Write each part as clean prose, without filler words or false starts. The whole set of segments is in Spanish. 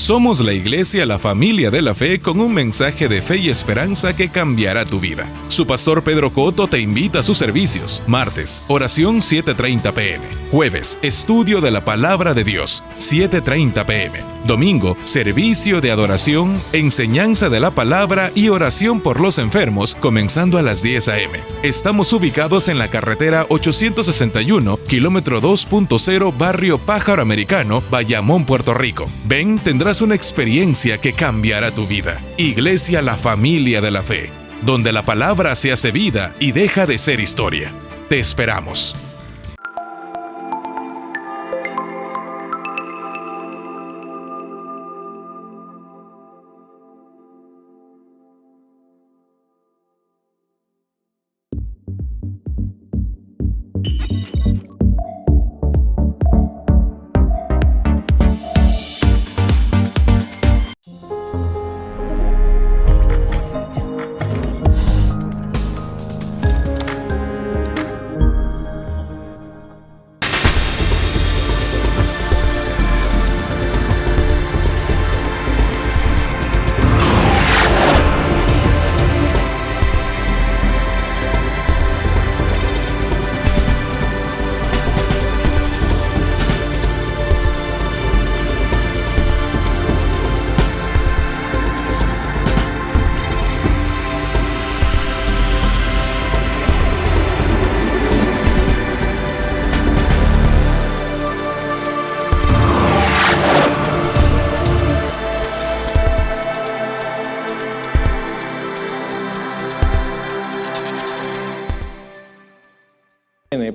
Somos la iglesia La Familia de la Fe con un mensaje de fe y esperanza que cambiará tu vida. Su pastor Pedro Coto te invita a sus servicios. Martes, oración 7:30 p.m. Jueves, estudio de la Palabra de Dios, 7:30 p.m. Domingo, servicio de adoración, enseñanza de la palabra y oración por los enfermos, comenzando a las 10 a.m. Estamos ubicados en la carretera 861, kilómetro 2.0, barrio Pájaro Americano, Bayamón, Puerto Rico. Ven, tendrás una experiencia que cambiará tu vida. Iglesia La Familia de la Fe, donde la palabra se hace vida y deja de ser historia. Te esperamos.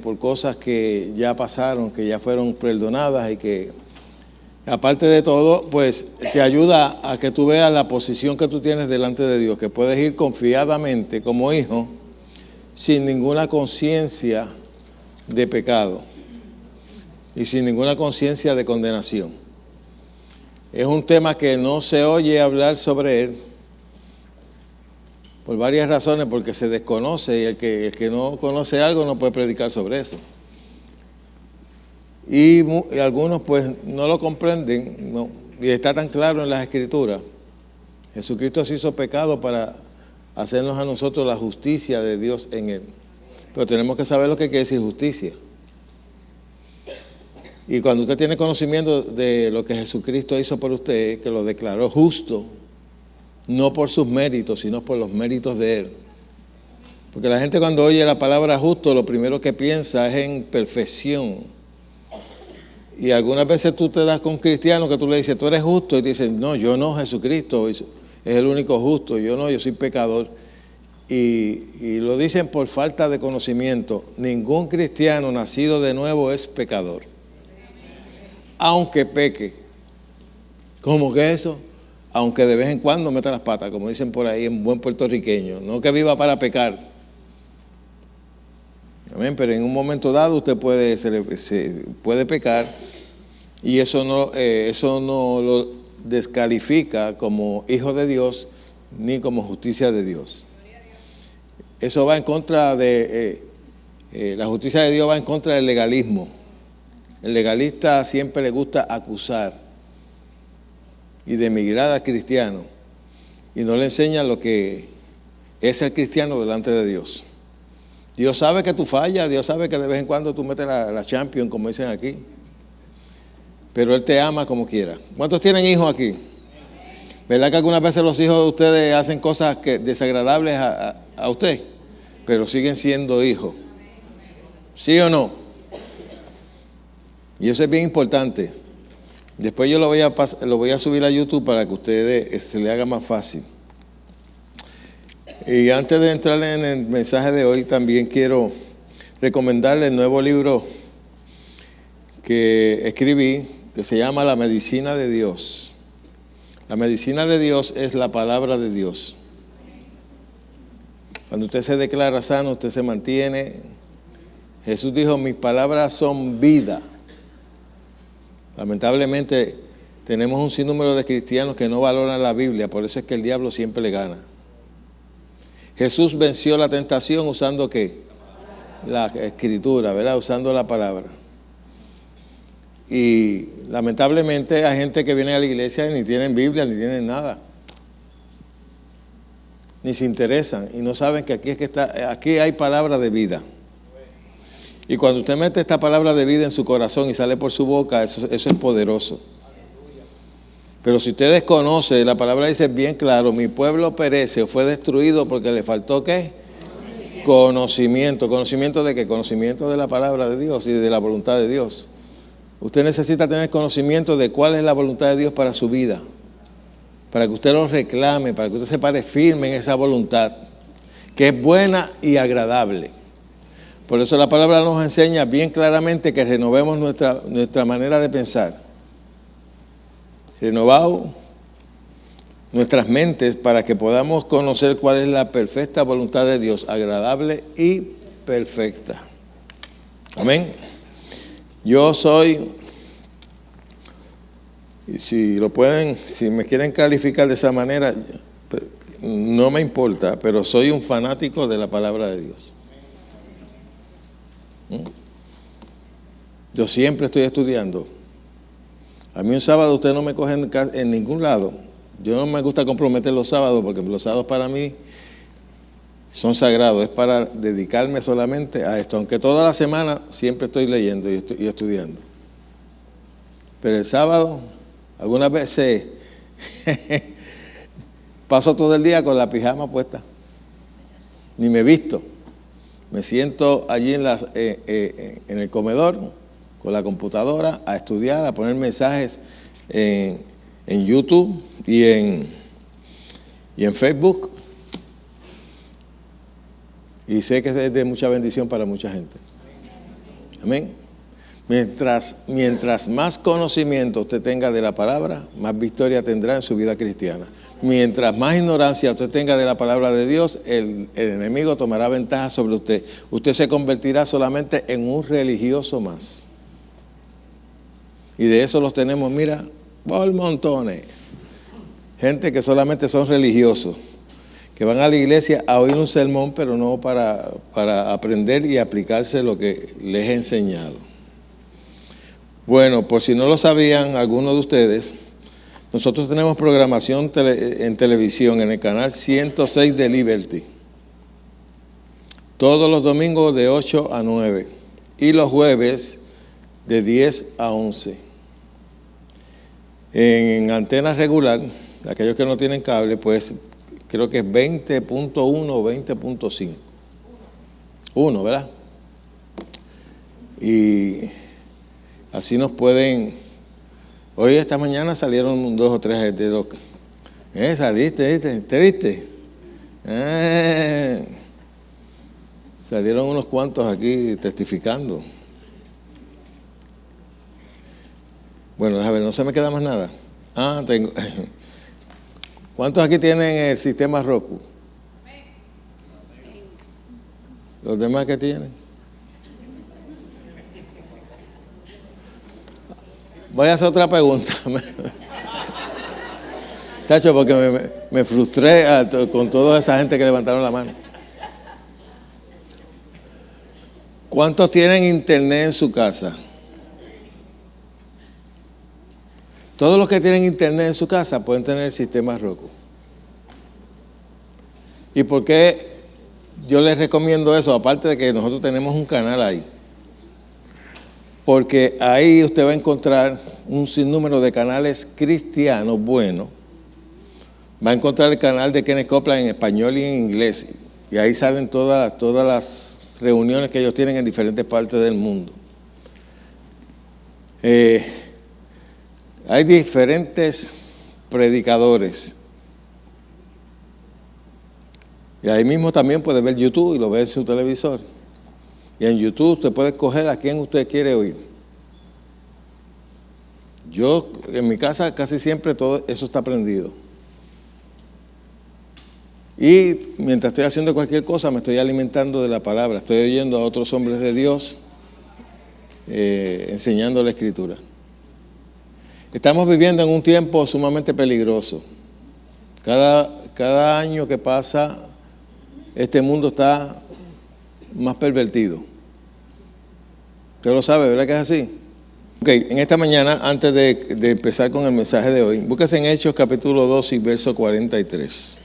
Por cosas que ya pasaron, que ya fueron perdonadas y que, aparte de todo, pues te ayuda a que tú veas la posición que tú tienes delante de Dios, que puedes ir confiadamente como hijo, sin ninguna conciencia de pecado y sin ninguna conciencia de condenación. Es un tema que no se oye hablar sobre él, por varias razones, porque se desconoce y el que no conoce algo no puede predicar sobre eso. Y algunos pues no lo comprenden, no, y está tan claro en las Escrituras. Jesucristo se hizo pecado para hacernos a nosotros la justicia de Dios en él. Pero tenemos que saber lo que quiere decir justicia. Y cuando usted tiene conocimiento de lo que Jesucristo hizo por usted, que lo declaró justo, no por sus méritos, sino por los méritos de él. Porque la gente cuando oye la palabra justo, lo primero que piensa es en perfección. Y algunas veces tú te das con cristianos que tú le dices, tú eres justo, y te dicen, no, yo no, Jesucristo es el único justo, yo no, yo soy pecador. Y lo dicen por falta de conocimiento. Ningún cristiano nacido de nuevo es pecador, aunque peque. ¿Cómo que eso? Aunque de vez en cuando meta las patas, como dicen por ahí en buen puertorriqueño, no que viva para pecar. Amén, pero en un momento dado usted puede pecar y eso no lo descalifica como hijo de Dios ni como justicia de Dios. Eso va en contra de, la justicia de Dios va en contra del legalismo. El legalista siempre le gusta acusar y denigrar al cristiano, y no le enseña lo que es el cristiano delante de Dios. Dios sabe que tú fallas, Dios sabe que de vez en cuando tú metes la champion, como dicen aquí, pero Él te ama como quiera. ¿Cuántos tienen hijos aquí? ¿Verdad que algunas veces los hijos de ustedes hacen cosas desagradables a usted, pero siguen siendo hijos? ¿Sí o no? Y eso es bien importante. Después yo lo voy a subir a YouTube para que ustedes se le haga más fácil. Y antes de entrar en el mensaje de hoy, también quiero recomendarle el nuevo libro que escribí, que se llama La Medicina de Dios. La medicina de Dios es la palabra de Dios. Cuando usted se declara sano, usted se mantiene. Jesús dijo, mis palabras son vida. Lamentablemente tenemos un sinnúmero de cristianos que no valoran la Biblia, por eso es que el diablo siempre le gana. Jesús venció la tentación usando ¿qué? La Escritura, ¿verdad? Usando la palabra. Y lamentablemente hay gente que viene a la iglesia y ni tienen Biblia, ni tienen nada. Ni se interesan y no saben que aquí hay palabra de vida. Y cuando usted mete esta palabra de vida en su corazón y sale por su boca, eso es poderoso. Pero si usted desconoce, la palabra dice bien claro, mi pueblo perece o fue destruido porque le faltó ¿qué? Conocimiento. ¿Conocimiento de qué? Conocimiento de la palabra de Dios y de la voluntad de Dios. Usted necesita tener conocimiento de cuál es la voluntad de Dios para su vida, para que usted lo reclame, para que usted se pare firme en esa voluntad, que es buena y agradable. Por eso la palabra nos enseña bien claramente que renovemos nuestra manera de pensar. Renovado nuestras mentes para que podamos conocer cuál es la perfecta voluntad de Dios, agradable y perfecta. Amén. Yo soy, y si me quieren calificar de esa manera, no me importa, pero soy un fanático de la palabra de Dios. Yo siempre estoy estudiando. A mí un sábado usted no me coge en ningún lado. Yo no me gusta comprometer los sábados porque los sábados para mí son sagrados. Es para dedicarme solamente a esto. Aunque toda la semana siempre estoy leyendo y estudiando. Pero el sábado, algunas veces paso todo el día con la pijama puesta. Ni me visto. Me siento allí en el comedor con la computadora a estudiar, a poner mensajes en YouTube y en Facebook. Y sé que es de mucha bendición para mucha gente. Amén. Mientras más conocimiento usted tenga de la palabra, más victoria tendrá en su vida cristiana. Mientras más ignorancia usted tenga de la palabra de Dios, el enemigo tomará ventaja sobre usted. Usted se convertirá solamente en un religioso más. Y de eso los tenemos, mira, por montones. Gente que solamente son religiosos, que van a la iglesia a oír un sermón, pero no para aprender y aplicarse lo que les he enseñado. Bueno, por si no lo sabían algunos de ustedes, nosotros tenemos programación en televisión en el canal 106 de Liberty. Todos los domingos de 8 a 9 y los jueves de 10 a 11. En antena regular, aquellos que no tienen cable, pues creo que es 20.1 o 20.5. 1, ¿verdad? Y así nos pueden. Hoy esta mañana salieron 2 o 3 de los. Saliste, ¿te viste? Salieron unos cuantos aquí testificando. Bueno, déjame ver, no se me queda más nada. Tengo. ¿Cuántos aquí tienen el sistema Roku? ¿Los demás que tienen? Voy a hacer otra pregunta. Chacho, porque me frustré con toda esa gente que levantaron la mano. ¿Cuántos tienen internet en su casa? Todos los que tienen internet en su casa pueden tener el sistema Roku. ¿Y por qué yo les recomiendo eso? Aparte de que nosotros tenemos un canal ahí. Porque ahí usted va a encontrar un sinnúmero de canales cristianos buenos. Va a encontrar el canal de Kenneth Copeland en español y en inglés. Y ahí salen todas las reuniones que ellos tienen en diferentes partes del mundo. Hay diferentes predicadores. Y ahí mismo también puede ver YouTube y lo ve en su televisor. Y en YouTube usted puede escoger a quién usted quiere oír. Yo, en mi casa, casi siempre todo eso está prendido. Y mientras estoy haciendo cualquier cosa, me estoy alimentando de la palabra. Estoy oyendo a otros hombres de Dios enseñando la Escritura. Estamos viviendo en un tiempo sumamente peligroso. Cada año que pasa, este mundo está más pervertido. Usted lo sabe, ¿verdad que es así? Ok, en esta mañana, antes de empezar con el mensaje de hoy, búsquese en Hechos capítulo 2 y verso 43.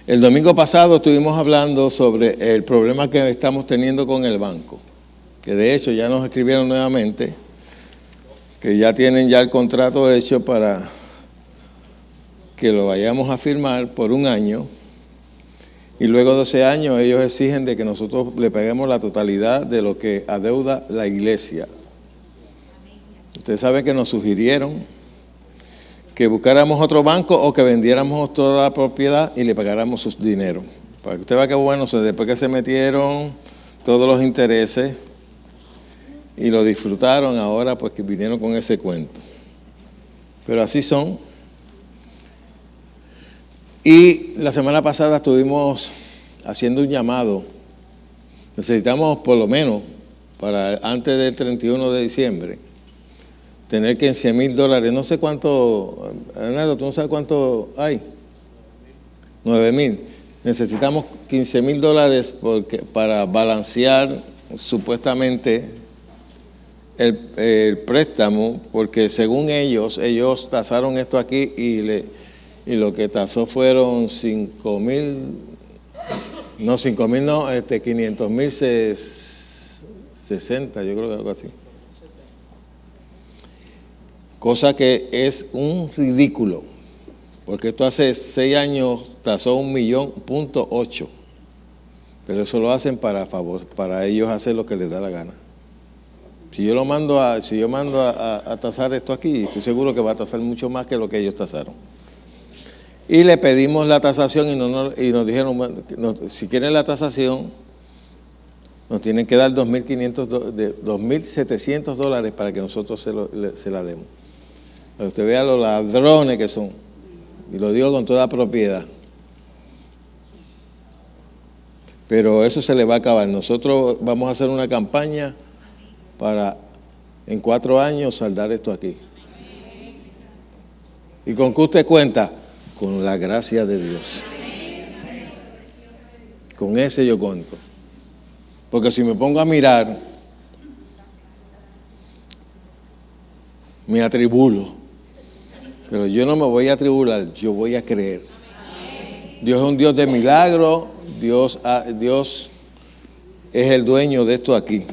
El domingo pasado estuvimos hablando sobre el problema que estamos teniendo con el banco, que de hecho ya nos escribieron nuevamente, que ya tienen ya el contrato hecho para que lo vayamos a firmar por 1 año, y luego de 12 años ellos exigen de que nosotros le paguemos la totalidad de lo que adeuda la iglesia. Ustedes saben que nos sugirieron que buscáramos otro banco o que vendiéramos toda la propiedad y le pagáramos su dinero. Para que usted vea que bueno, después que se metieron todos los intereses y lo disfrutaron, ahora pues que vinieron con ese cuento. Pero así son. Y la semana pasada estuvimos haciendo un llamado. Necesitamos por lo menos para antes del 31 de diciembre tener $15,000. No sé cuánto, Hernando, ¿tú no sabes cuánto hay? 9,000. Necesitamos $15,000 para balancear supuestamente el préstamo, porque según ellos tasaron esto aquí y lo que tasó fueron 5,060, yo creo que algo así. Cosa que es un ridículo, porque esto hace 6 años tasó 1,8 millones, pero eso lo hacen para ellos hacer lo que les da la gana. Si yo mando a tasar esto aquí, estoy seguro que va a tasar mucho más que lo que ellos tasaron. Y le pedimos la tasación y nos dijeron, bueno, si quieren la tasación, nos tienen que dar $2,700 para que nosotros se la demos. Para que usted vea los ladrones que son. Y lo digo con toda propiedad. Pero eso se le va a acabar. Nosotros vamos a hacer una campaña para en 4 años saldar esto aquí. ¿Y con qué usted cuenta? Con la gracia de Dios. Con ese yo cuento. Porque si me pongo a mirar, me atribulo. Pero yo no me voy a atribular, yo voy a creer. Dios es un Dios de milagro. Dios es el dueño de esto aquí.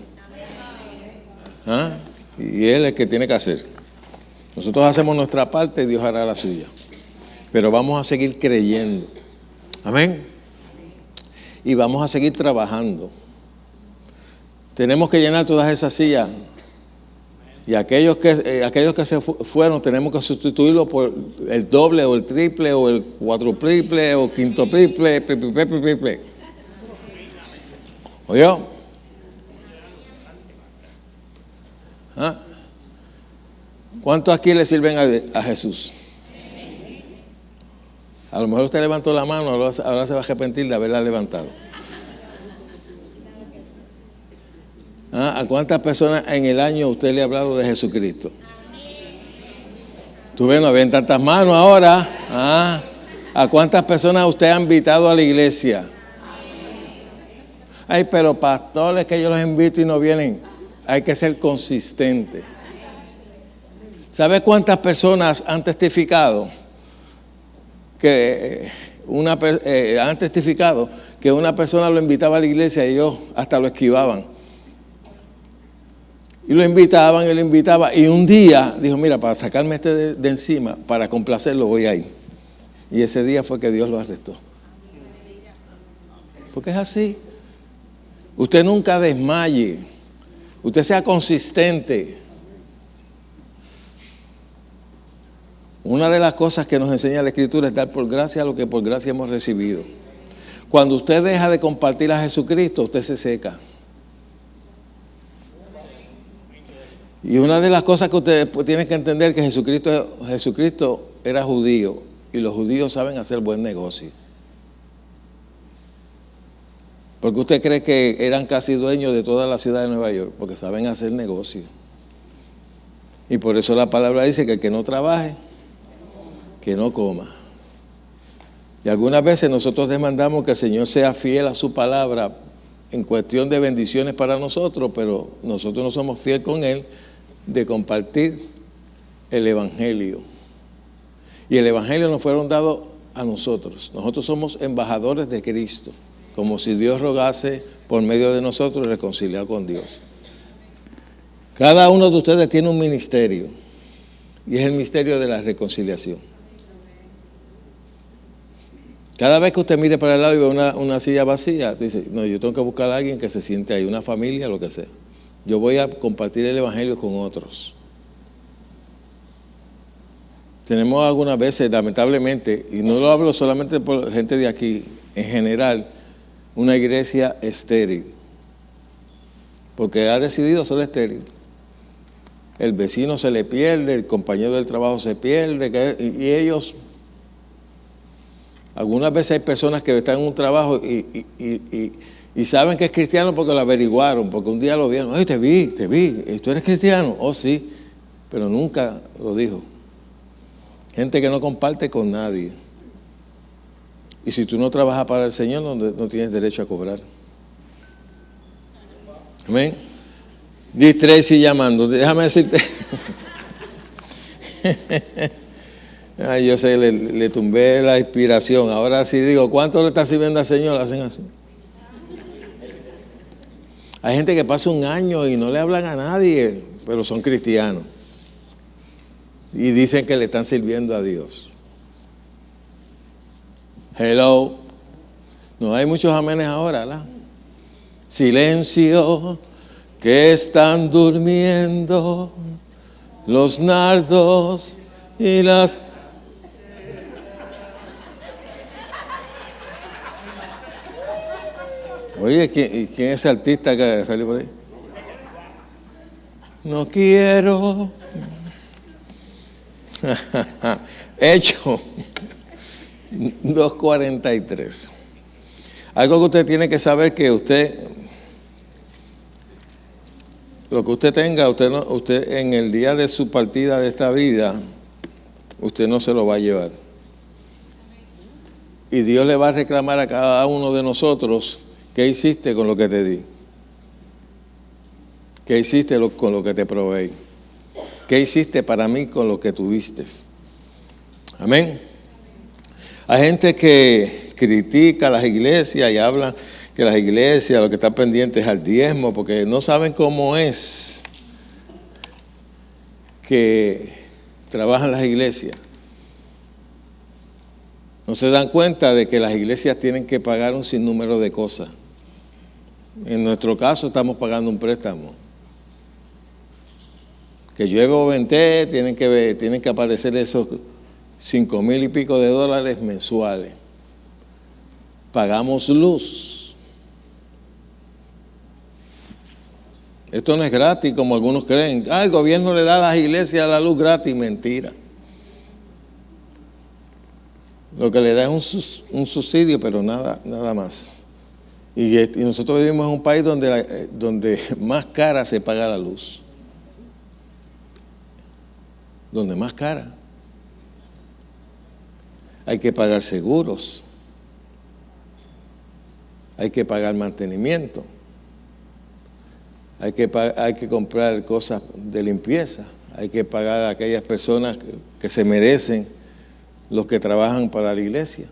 ¿Ah? Y Él es el que tiene que hacer. Nosotros hacemos nuestra parte y Dios hará la suya. Pero vamos a seguir creyendo. Amén. Y vamos a seguir trabajando. Tenemos que llenar todas esas sillas. Y aquellos que se fueron, tenemos que sustituirlo por el doble o el triple o el cuatrupliple o quintupliple, triple. ¿Oyó? ¿Ah? ¿Cuántos aquí le sirven a Jesús? A lo mejor usted levantó la mano, ahora se va a arrepentir de haberla levantado. ¿Ah? ¿A cuántas personas en el año usted le ha hablado de Jesucristo? Tú ves, no ven tantas manos ahora. ¿Ah? ¿A cuántas personas usted ha invitado a la iglesia? Ay, pero pastores que yo los invito y no vienen. Hay que ser consistente. ¿Sabe cuántas personas han testificado que una persona lo invitaba a la iglesia y ellos hasta lo esquivaban? Y lo invitaba. Y un día dijo, mira, para sacarme de encima, para complacerlo voy a ir. Y ese día fue que Dios lo arrestó. Porque es así. Usted nunca desmaye. Usted sea consistente. Una de las cosas que nos enseña la Escritura es dar por gracia lo que por gracia hemos recibido. Cuando usted deja de compartir a Jesucristo, usted se seca. Y una de las cosas que ustedes tienen que entender es que Jesucristo era judío y los judíos saben hacer buen negocio. Porque usted cree que eran casi dueños de toda la ciudad de Nueva York, porque saben hacer negocio. Y por eso la palabra dice que el que no trabaje, que no coma. Y algunas veces nosotros demandamos que el Señor sea fiel a su palabra en cuestión de bendiciones para nosotros, pero nosotros no somos fieles con Él de compartir el Evangelio. Y el Evangelio nos fueron dados a nosotros. Nosotros somos embajadores de Cristo, como si Dios rogase por medio de nosotros reconciliar con Dios. Cada uno de ustedes tiene un ministerio, y es el misterio de la reconciliación. Cada vez que usted mire para el lado y ve una silla vacía, tú dices, no, yo tengo que buscar a alguien que se siente ahí, una familia, lo que sea. Yo voy a compartir el Evangelio con otros. Tenemos algunas veces, lamentablemente, y no lo hablo solamente por gente de aquí, en general, una iglesia estéril. Porque ha decidido ser estéril. El vecino se le pierde, el compañero del trabajo se pierde, y ellos... Algunas veces hay personas que están en un trabajo y saben que es cristiano porque lo averiguaron, porque un día lo vieron. Oye, te vi, ¿tú eres cristiano? Oh, sí, pero nunca lo dijo. Gente que no comparte con nadie. Y si tú no trabajas para el Señor, no tienes derecho a cobrar. Amén. Dice Tracy llamando. Déjame decirte. Ay, yo sé, le tumbé la inspiración. Ahora sí digo, ¿cuánto le está sirviendo al Señor? Hacen así. Hay gente que pasa un año y no le hablan a nadie, pero son cristianos. Y dicen que le están sirviendo a Dios. Hello. No hay muchos amenes ahora, ¿verdad? Silencio, que están durmiendo los nardos y las... Oye, ¿quién es ese artista que salió por ahí? No quiero. Hecho 2:43. Algo que usted tiene que saber, que usted, lo que usted tenga, usted en el día de su partida de esta vida, usted no se lo va a llevar. Y Dios le va a reclamar a cada uno de nosotros: ¿qué hiciste con lo que te di? ¿Qué hiciste con lo que te proveí? ¿Qué hiciste para mí con lo que tuviste? Amén. Hay gente que critica a las iglesias y habla que las iglesias lo que están pendientes es al diezmo, porque no saben cómo es que trabajan las iglesias. No se dan cuenta de que las iglesias tienen que pagar un sinnúmero de cosas. En nuestro caso estamos pagando un préstamo. Que llueve o vente, tienen que aparecer esos 5,000 y pico de dólares mensuales. Pagamos luz. Esto no es gratis como algunos creen. El gobierno le da a las iglesias la luz gratis. Mentira. Lo que le da es un subsidio, pero nada más. Y nosotros vivimos en un país donde más cara se paga la luz. Donde más cara. Hay que pagar seguros. Hay que pagar mantenimiento. Hay que comprar cosas de limpieza. Hay que pagar a aquellas personas que se merecen, los que trabajan para la iglesia.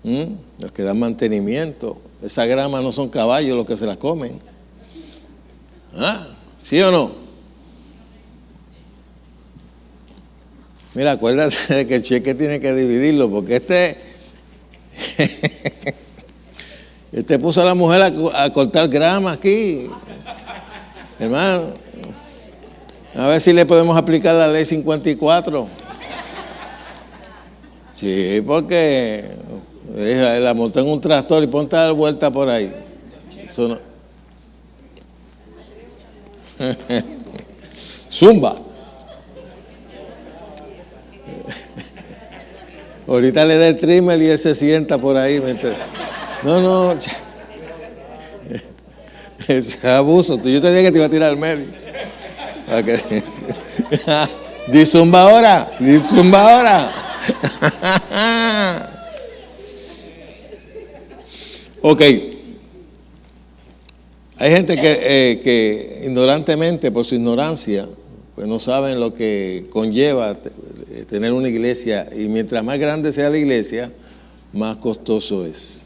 Los que dan mantenimiento. Esa grama no son caballos los que se las comen. ¿Sí o no? Mira, acuérdate de que el cheque tiene que dividirlo, porque este puso a la mujer a cortar grama aquí. Hermano, a ver si le podemos aplicar la ley 54. Sí, porque la montó en un tractor y ponte a dar vuelta por ahí. Eso no. Zumba. Ahorita le da el trimmer y él se sienta por ahí. No. Es abuso. Yo te dije que te iba a tirar al medio. Di zumba ahora. Ok. Hay gente que ignorantemente, por su ignorancia, pues no saben lo que conlleva tener una iglesia, y mientras más grande sea la iglesia, más costoso es.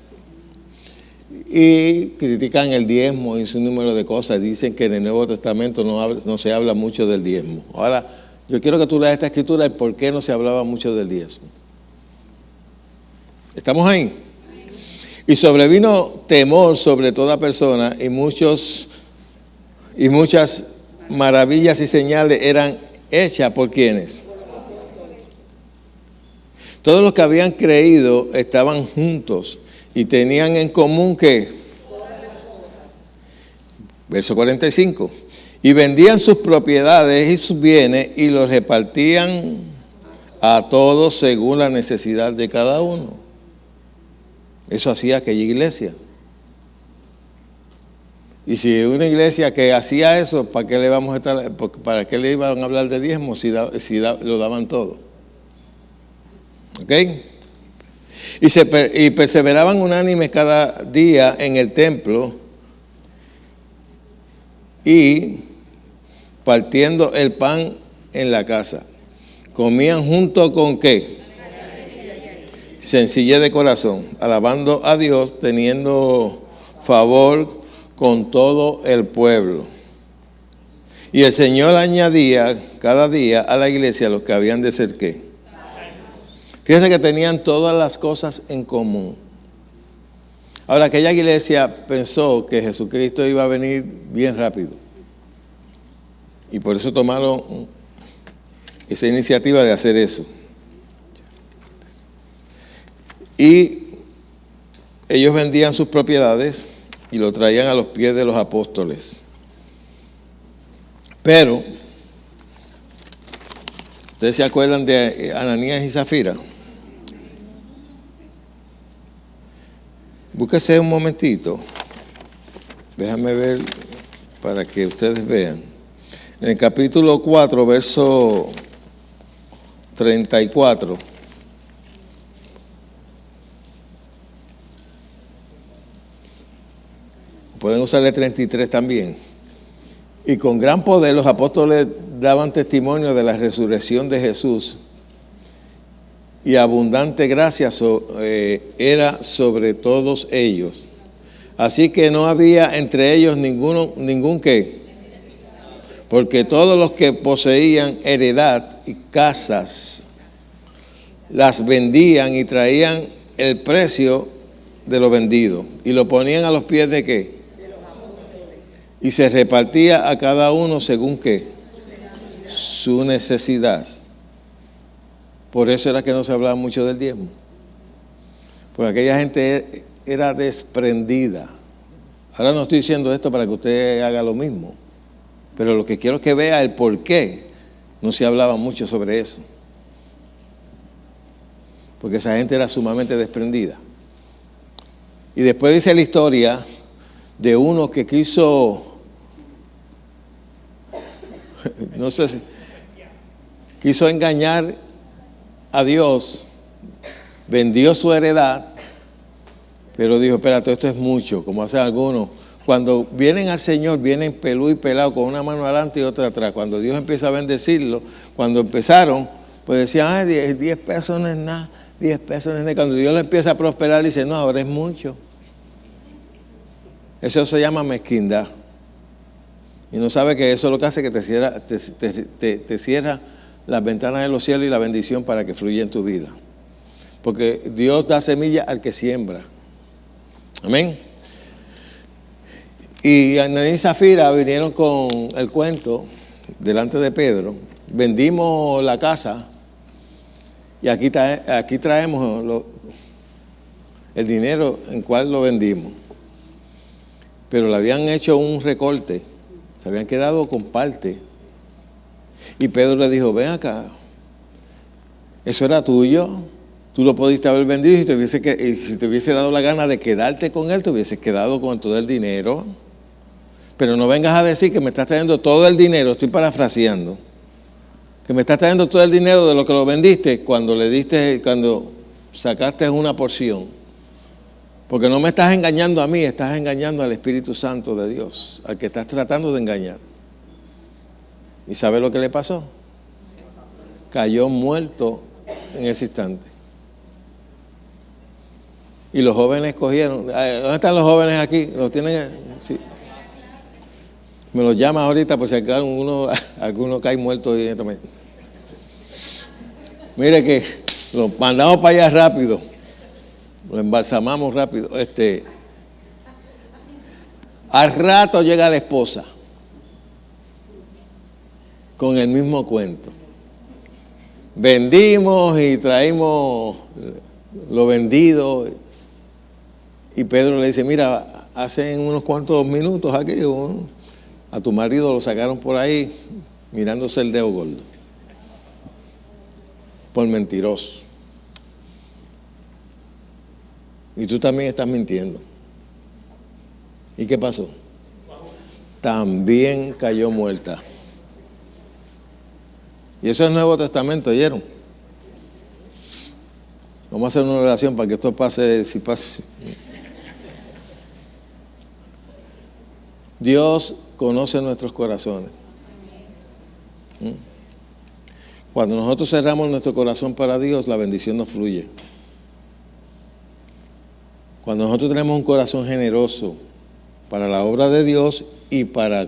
Y critican el diezmo y un número de cosas. Dicen que en el Nuevo Testamento no se habla mucho del diezmo. Ahora, yo quiero que tú leas esta escritura, el por qué no se hablaba mucho del diezmo. ¿Estamos ahí? Y sobrevino temor sobre toda persona, y muchas maravillas y señales eran hechas por quienes. Todos los que habían creído estaban juntos y tenían en común que, verso 45, y vendían sus propiedades y sus bienes y los repartían a todos según la necesidad de cada uno. Eso hacía aquella iglesia. Y si una iglesia que hacía eso, ¿para qué le iban a hablar de diezmo si lo daban todo? ¿Ok? Y perseveraban unánimes cada día en el templo y partiendo el pan en la casa. Comían junto con ¿qué? Sencillez de corazón, alabando a Dios, teniendo favor con todo el pueblo. Y el Señor añadía cada día a la iglesia los que habían de ser ¿qué? Fíjense que tenían todas las cosas en común. Ahora, aquella iglesia pensó que Jesucristo iba a venir bien rápido. Y por eso tomaron esa iniciativa de hacer eso. Y ellos vendían sus propiedades y lo traían a los pies de los apóstoles. Pero, ¿ustedes se acuerdan de Ananías y Zafira? Búsquese un momentito. Déjame ver para que ustedes vean. En el capítulo 4, verso 34. Pueden usarle 33 también. Y con gran poder los apóstoles daban testimonio de la resurrección de Jesús. Y abundante gracia era sobre todos ellos. Así que no había entre ellos ningún qué. Porque todos los que poseían heredad y casas las vendían y traían el precio de lo vendido y lo ponían a los pies de qué. Y se repartía a cada uno según qué, su necesidad. Por eso era que no se hablaba mucho del diezmo. Porque aquella gente era desprendida. Ahora no estoy diciendo esto para que usted haga lo mismo. Pero lo que quiero es que vea el por qué no se hablaba mucho sobre eso. Porque esa gente era sumamente desprendida. Y después dice la historia de uno que quiso, no sé si, quiso engañar a Dios, vendió su heredad, pero dijo, espérate, esto es mucho, como hacen algunos. Cuando vienen al Señor, vienen pelú y pelado, con una mano adelante y otra atrás. Cuando Dios empieza a bendecirlo, cuando empezaron, pues decían, ay, 10 pesos no es nada, 10 pesos no es nada. Cuando Dios le empieza a prosperar, dice, no, ahora es mucho. Eso se llama mezquindad. Y no sabe que eso es lo que hace que te cierra las ventanas de los cielos y la bendición para que fluya en tu vida. Porque Dios da semilla al que siembra. Amén. Y Ananías y Zafira vinieron con el cuento delante de Pedro. Vendimos la casa y aquí traemos el dinero en cual lo vendimos. Pero le habían hecho un recorte, se habían quedado con parte. Y Pedro le dijo, ven acá, eso era tuyo, tú lo pudiste haber vendido y si te hubiese dado la gana de quedarte con él, te hubieses quedado con todo el dinero. Pero no vengas a decir que me estás trayendo todo el dinero, estoy parafraseando, que me estás trayendo todo el dinero de lo que lo vendiste cuando sacaste una porción. Porque no me estás engañando a mí, estás engañando al Espíritu Santo de Dios, al que estás tratando de engañar. ¿Y sabe lo que le pasó? Cayó muerto en ese instante. Y los jóvenes cogieron. ¿Dónde están los jóvenes aquí? ¿Los tienen? Sí. Me los llamas ahorita por si alguno cae muerto. Mire que lo mandamos para allá rápido. Lo embalsamamos rápido. Al rato llega la esposa con el mismo cuento. Vendimos y traímos lo vendido. Y Pedro le dice, mira, hace unos cuantos minutos aquí a tu marido lo sacaron por ahí mirándose el dedo gordo. Por mentiroso. Y tú también estás mintiendo. ¿Y qué pasó? También cayó muerta. Y eso es el Nuevo Testamento, ¿oyeron? Vamos a hacer una oración para que esto pase, si pase. Dios conoce nuestros corazones. Cuando nosotros cerramos nuestro corazón para Dios, la bendición nos fluye. Cuando nosotros tenemos un corazón generoso para la obra de Dios y para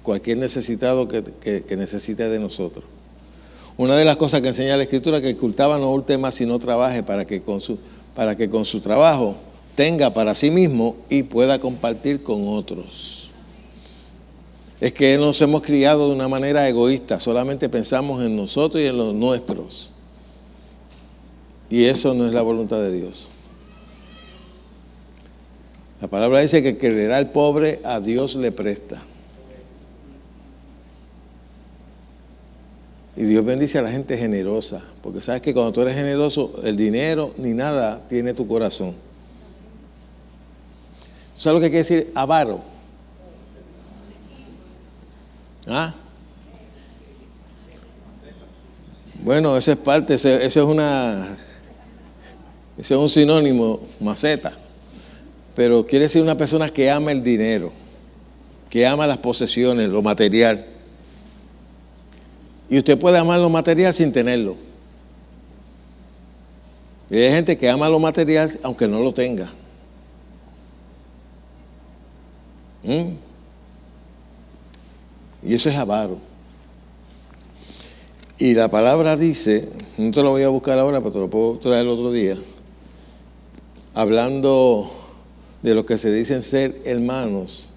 cualquier necesitado que necesite de nosotros. Una de las cosas que enseña la Escritura es que el que cultiva no hurte más sino trabaje para que con su trabajo tenga para sí mismo y pueda compartir con otros. Es que nos hemos criado de una manera egoísta, solamente pensamos en nosotros y en los nuestros. Y eso no es la voluntad de Dios. La palabra dice que el que le da al pobre, a Dios le presta. Y Dios bendice a la gente generosa, porque sabes que cuando tú eres generoso, el dinero ni nada tiene tu corazón. ¿Sabes lo que quiere decir avaro? ¿Ah? Bueno, eso es parte, eso es un sinónimo, maceta. Pero quiere decir una persona que ama el dinero, que ama las posesiones, lo material. Y usted puede amar lo material sin tenerlo. Y hay gente que ama lo material aunque no lo tenga. Y eso es avaro. Y la palabra dice, no te lo voy a buscar ahora, pero te lo puedo traer el otro día, hablando de los que se dicen ser hermanos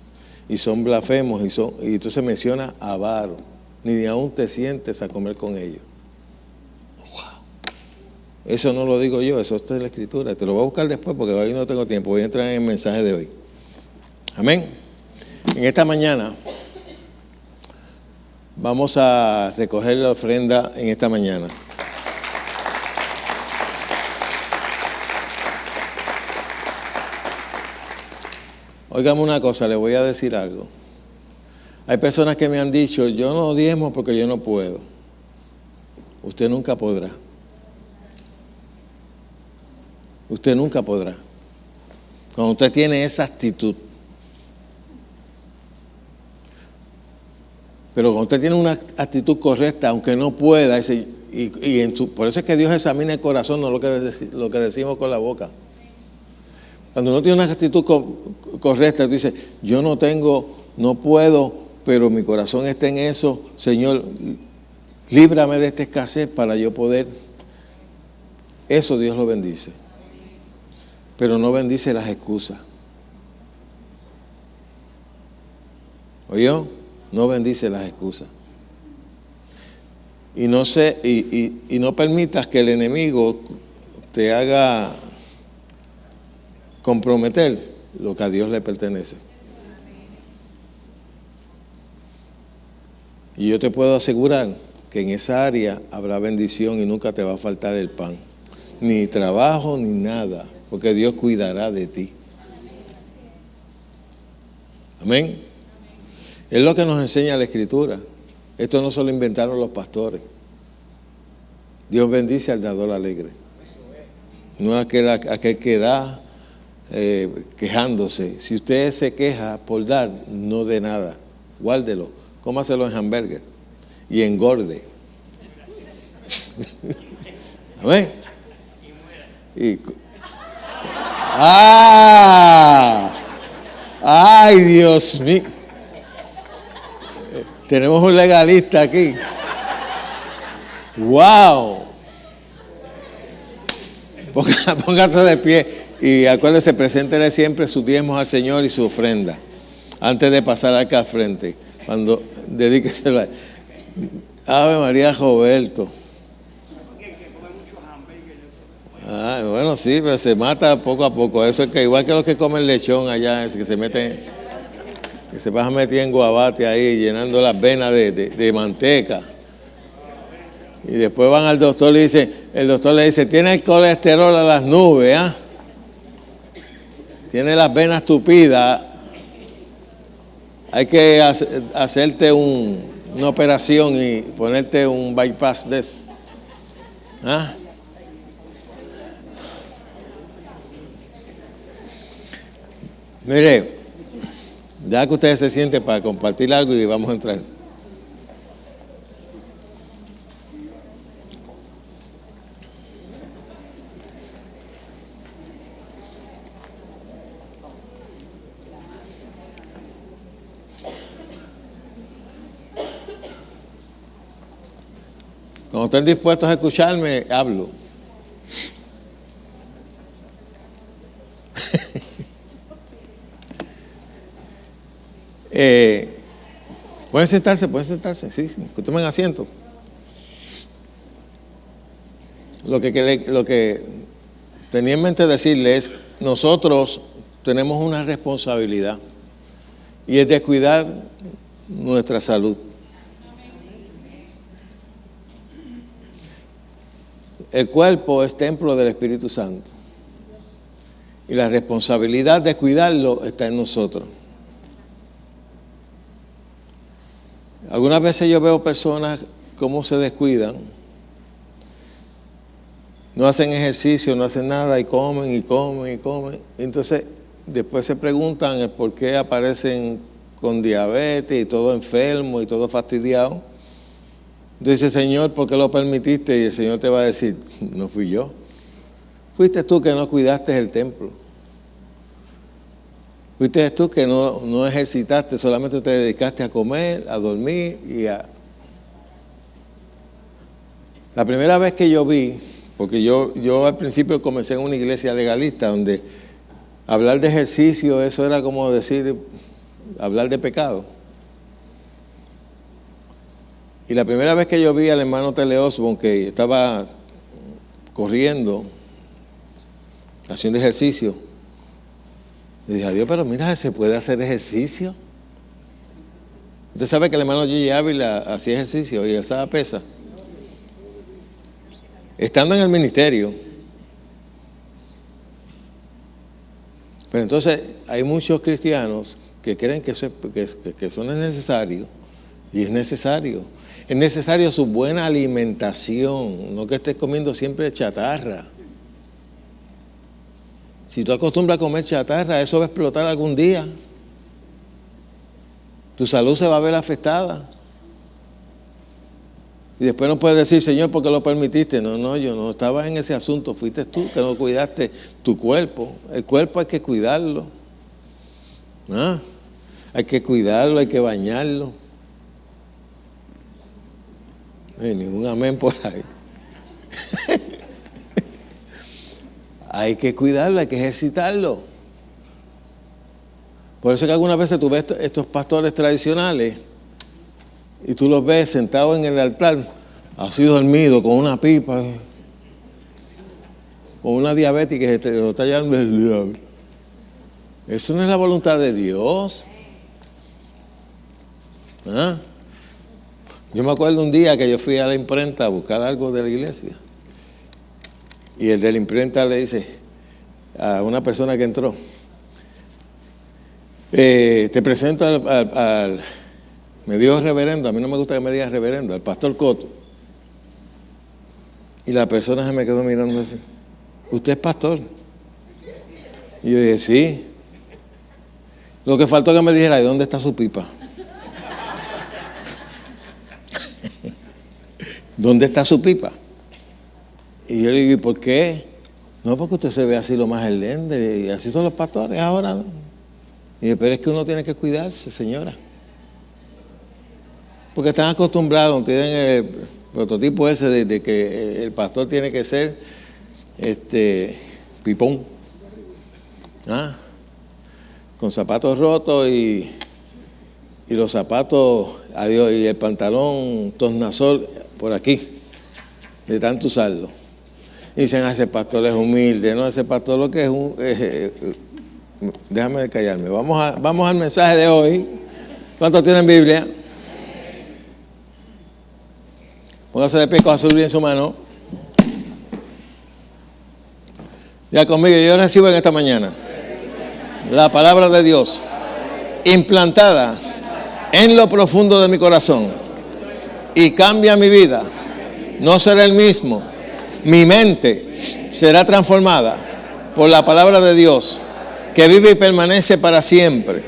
y son blasfemos y entonces menciona avaro. Ni aún te sientes a comer con ellos. Wow. Eso no lo digo yo, eso está en la Escritura. Te lo voy a buscar después porque hoy no tengo tiempo. Voy a entrar en el mensaje de hoy. Amén. En esta mañana vamos a recoger la ofrenda en esta mañana. Óigame una cosa, le voy a decir algo. Hay personas que me han dicho, yo no diezmo porque yo no puedo. Usted nunca podrá. Usted nunca podrá. Cuando usted tiene esa actitud. Pero cuando usted tiene una actitud correcta, aunque no pueda, por eso es que Dios examina el corazón, no lo que decimos con la boca. Cuando uno tiene una actitud correcta, tú dices, yo no puedo, pero mi corazón está en eso. Señor, líbrame de esta escasez para yo poder. Eso Dios lo bendice. Pero no bendice las excusas. ¿Oyó? No bendice las excusas. Y no permitas que el enemigo te haga comprometer lo que a Dios le pertenece. Y yo te puedo asegurar que en esa área habrá bendición y nunca te va a faltar el pan. Ni trabajo ni nada, porque Dios cuidará de ti. Amén. Es lo que nos enseña la Escritura. Esto no solo inventaron los pastores. Dios bendice al dador alegre. No aquel que da quejándose. Si usted se queja por dar, no dé nada. Guárdelo, cómaselo en hamburger y engorde. Amén. ¡Ay, Dios mío! Tenemos un legalista aquí. ¡Wow! Póngase de pie y acuérdese, preséntele siempre sus diezmos al Señor y su ofrenda antes de pasar acá al frente. Cuando dedíqueselo a él. Ave María Roberto. Bueno, sí, pero se mata poco a poco. Eso es que igual que los que comen lechón allá, es que se meten, que se van a meter en guabate ahí, llenando las venas de manteca. Y después van al doctor y el doctor le dice, tiene el colesterol a las nubes, ¿ah? Tiene las venas tupidas. Hay que hacerte una operación y ponerte un bypass de eso. ¿Ah? Mire, ya que ustedes se sienten para compartir algo y vamos a entrar. Cuando estén dispuestos a escucharme, hablo. Pueden sentarse, sí, tomen asiento. Lo que tenía en mente decirles es, nosotros tenemos una responsabilidad y es de cuidar nuestra salud. El cuerpo es templo del Espíritu Santo y la responsabilidad de cuidarlo está en nosotros. Algunas veces yo veo personas cómo se descuidan, no hacen ejercicio, no hacen nada y comen y comen y comen. Entonces después se preguntan el por qué aparecen con diabetes y todo enfermo y todo fastidiado. Entonces dice, Señor, ¿por qué lo permitiste? Y el Señor te va a decir, no fui yo. Fuiste tú que no cuidaste el templo. Fuiste tú que no ejercitaste, solamente te dedicaste a comer, a dormir y a... La primera vez que yo vi, porque yo al principio comencé en una iglesia legalista donde hablar de ejercicio, eso era como decir, hablar de pecado. Y la primera vez que yo vi al hermano Tele Osborne que estaba corriendo, haciendo ejercicio, le dije, adiós, pero mira, ¿se puede hacer ejercicio? Usted sabe que el hermano Gigi Ávila hacía ejercicio y alzaba pesa. Estando en el ministerio. Pero entonces hay muchos cristianos que creen que eso no es necesario. Y es necesario. Es necesario su buena alimentación, no que estés comiendo siempre chatarra. Si tú acostumbras a comer chatarra, eso va a explotar algún día. Tu salud se va a ver afectada. Y después no puedes decir, Señor, ¿por qué lo permitiste? No, yo no estaba en ese asunto. Fuiste tú que no cuidaste tu cuerpo. El cuerpo hay que cuidarlo. ¿Ah? Hay que cuidarlo, hay que bañarlo. Ningún amén por ahí. Hay que cuidarlo, hay que ejercitarlo. Por eso que algunas veces tú ves estos pastores tradicionales y tú los ves sentados en el altar, así dormido, con una pipa, con una diabética que te lo está llevando el diablo. Eso no es la voluntad de Dios. ¿Ah? Yo me acuerdo un día que yo fui a la imprenta a buscar algo de la iglesia. Y el de la imprenta le dice a una persona que entró, te presento al me dio reverendo, a mí no me gusta que me digan reverendo, al pastor Coto. Y la persona se me quedó mirando así, ¿usted es pastor? Y yo dije, sí. Lo que faltó que me dijera, ¿de dónde está su pipa? ¿Dónde está su pipa? Y yo le digo, ¿y por qué? No, porque usted se ve así lo más herlende, y así son los pastores ahora, ¿no? Y dije, pero es que uno tiene que cuidarse, señora. Porque están acostumbrados, tienen el prototipo ese de que el pastor tiene que ser pipón. ¿Ah? Con zapatos rotos y los zapatos, adiós, y el pantalón tornasol por aquí, de tanto usarlo. Y dicen, ese pastor es humilde, no, ese pastor lo que es déjame callarme. Vamos al mensaje de hoy. ¿Cuántos tienen Biblia? Póngase de pie con azul en su mano. Ya conmigo, yo recibo en esta mañana la palabra de Dios implantada en lo profundo de mi corazón y cambia mi vida. No será el mismo. Mi mente será transformada por la palabra de Dios que vive y permanece para siempre.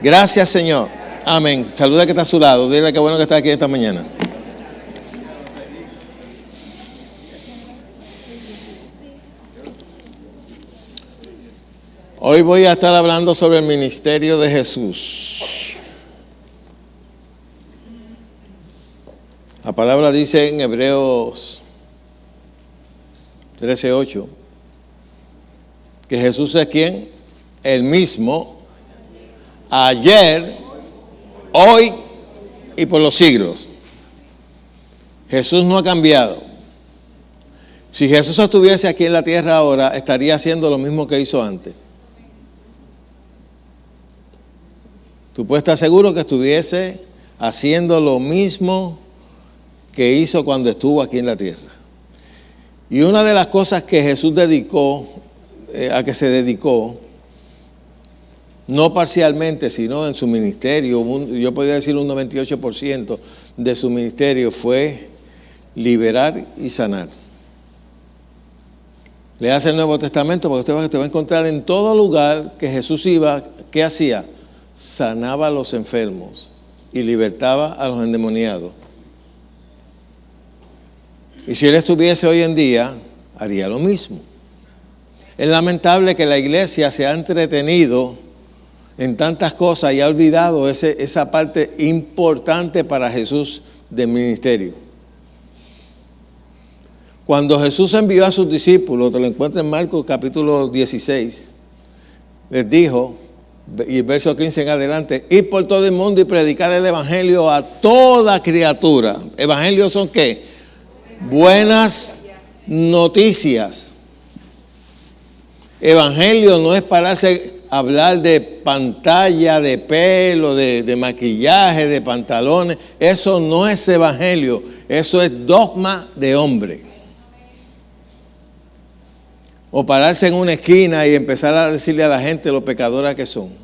Gracias, Señor. Amén. Saluda que está a su lado. Dile que bueno que está aquí esta mañana. Hoy voy a estar hablando sobre el ministerio de Jesús. La palabra dice en Hebreos 13:8 que Jesús es ¿quién? El mismo ayer, hoy y por los siglos. Jesús no ha cambiado. Si Jesús estuviese aquí en la tierra ahora, estaría haciendo lo mismo que hizo antes. Tú puedes estar seguro que estuviese haciendo lo mismo que hizo cuando estuvo aquí en la tierra. Y una de las cosas que Jesús a que se dedicó, no parcialmente, sino en su ministerio, yo podría decir un 98% de su ministerio fue liberar y sanar. Leas el Nuevo Testamento porque usted va a encontrar en todo lugar que Jesús iba, ¿qué hacía? Sanaba a los enfermos y libertaba a los endemoniados. Y si él estuviese hoy en día, haría lo mismo. Es lamentable que la iglesia se ha entretenido en tantas cosas y ha olvidado esa parte importante para Jesús del ministerio. Cuando Jesús envió a sus discípulos, te lo encuentras en Marcos capítulo 16, les dijo, y el verso 15 en adelante, ir por todo el mundo y predicar el evangelio a toda criatura. ¿Evangelios son qué? Buenas noticias. Evangelio no es pararse a hablar de pantalla, de pelo, de maquillaje, de pantalones. Eso no es evangelio. Eso es dogma de hombre. O pararse en una esquina y empezar a decirle a la gente lo pecadora que son.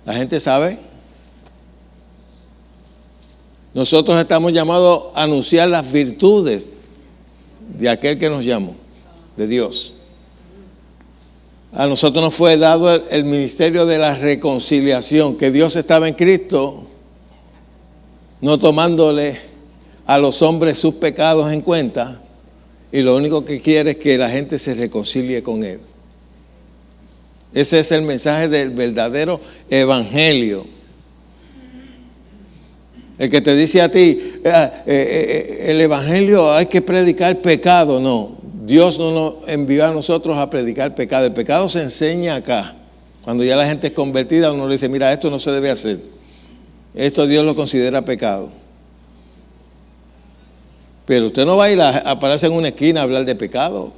La gente sabe. Nosotros estamos llamados a anunciar las virtudes de aquel que nos llamó, de Dios. A nosotros nos fue dado el ministerio de la reconciliación, que Dios estaba en Cristo, no tomándole a los hombres sus pecados en cuenta, y lo único que quiere es que la gente se reconcilie con Él. Ese es el mensaje del verdadero evangelio. El que te dice a ti, el evangelio hay que predicar pecado. No, Dios no nos envió a nosotros a predicar pecado. El pecado se enseña acá. Cuando ya la gente es convertida, uno le dice, mira, esto no se debe hacer. Esto Dios lo considera pecado. Pero usted no va a ir a pararse en una esquina a hablar de pecado.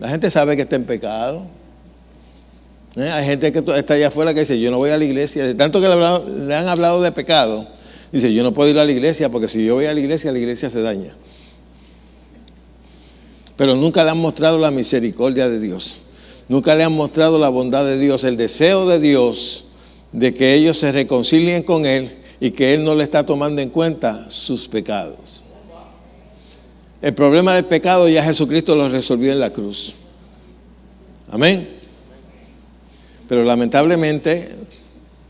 La gente sabe que está en pecado. Hay gente que está allá afuera que dice, yo no voy a la iglesia. De tanto que le han hablado de pecado, dice, yo no puedo ir a la iglesia porque si yo voy a la iglesia se daña. Pero nunca le han mostrado la misericordia de Dios. Nunca le han mostrado la bondad de Dios, el deseo de Dios de que ellos se reconcilien con Él y que Él no le está tomando en cuenta sus pecados. El problema del pecado ya Jesucristo lo resolvió en la cruz. Amén. Pero lamentablemente,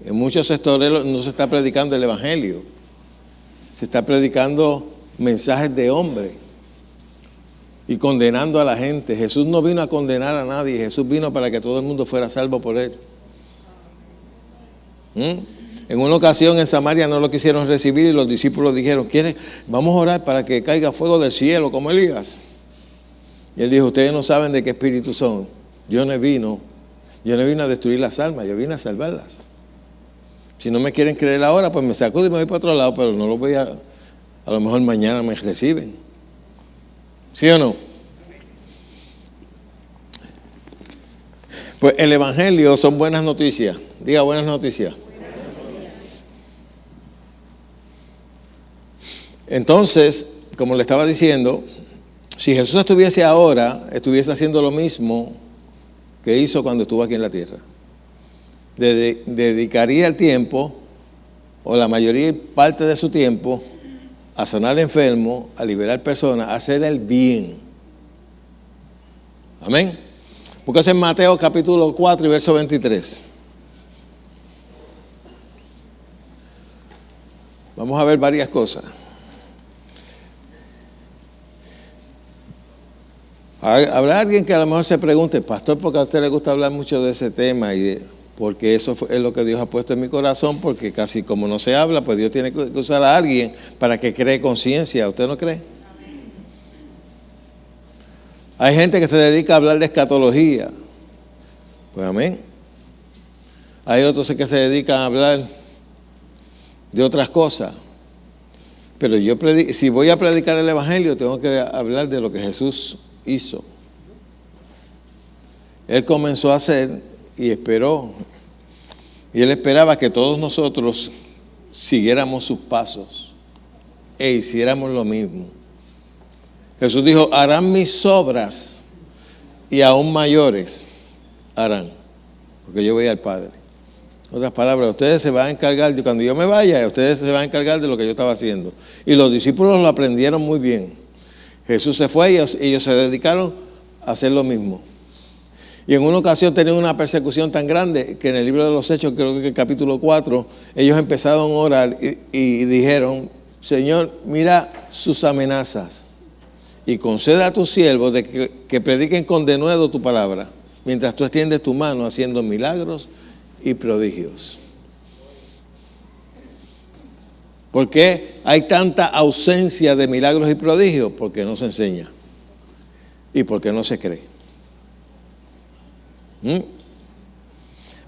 en muchos sectores no se está predicando el Evangelio. Se está predicando mensajes de hombre y condenando a la gente. Jesús no vino a condenar a nadie. Jesús vino para que todo el mundo fuera salvo por él. En una ocasión en Samaria no lo quisieron recibir y los discípulos dijeron, vamos a orar para que caiga fuego del cielo como Elías. Y él dijo, ustedes no saben de qué espíritu son. Yo no vino a destruir las almas, yo vine a salvarlas. Si no me quieren creer ahora, pues me sacudo y me voy para otro lado, pero no lo voy a lo mejor mañana me reciben. ¿Sí o no? Pues el Evangelio son buenas noticias. Diga buenas noticias. Entonces, como le estaba diciendo, si Jesús estuviese ahora, estuviese haciendo lo mismo que hizo cuando estuvo aquí en la tierra. Dedicaría el tiempo, o la mayoría parte de su tiempo, a sanar enfermos, a liberar personas, a hacer el bien. Amén. Porque es en Mateo capítulo 4 y verso 23. Vamos a ver varias cosas. Habrá alguien que a lo mejor se pregunte, pastor, ¿por qué a usted le gusta hablar mucho de ese tema? Porque eso es lo que Dios ha puesto en mi corazón, porque casi como no se habla, pues Dios tiene que usar a alguien para que cree conciencia. ¿Usted no cree? Hay gente que se dedica a hablar de escatología. Pues amén. Hay otros que se dedican a hablar de otras cosas. Pero si voy a predicar el Evangelio, tengo que hablar de lo que Jesús hizo. Él comenzó a hacer y esperó. Y él esperaba que todos nosotros siguiéramos sus pasos e hiciéramos lo mismo. Jesús dijo, harán mis obras y aún mayores harán, porque yo voy al Padre. En otras palabras, ustedes se van a encargar, cuando yo me vaya, ustedes se van a encargar de lo que yo estaba haciendo. Y los discípulos lo aprendieron muy bien. Jesús se fue y ellos se dedicaron a hacer lo mismo. Y en una ocasión tenían una persecución tan grande que en el libro de los Hechos, creo que en el capítulo 4, ellos empezaron a orar y dijeron, Señor, mira sus amenazas y conceda a tus siervos de que prediquen con denuedo tu palabra, mientras tú extiendes tu mano haciendo milagros y prodigios. ¿Por qué hay tanta ausencia de milagros y prodigios? Porque no se enseña y porque no se cree.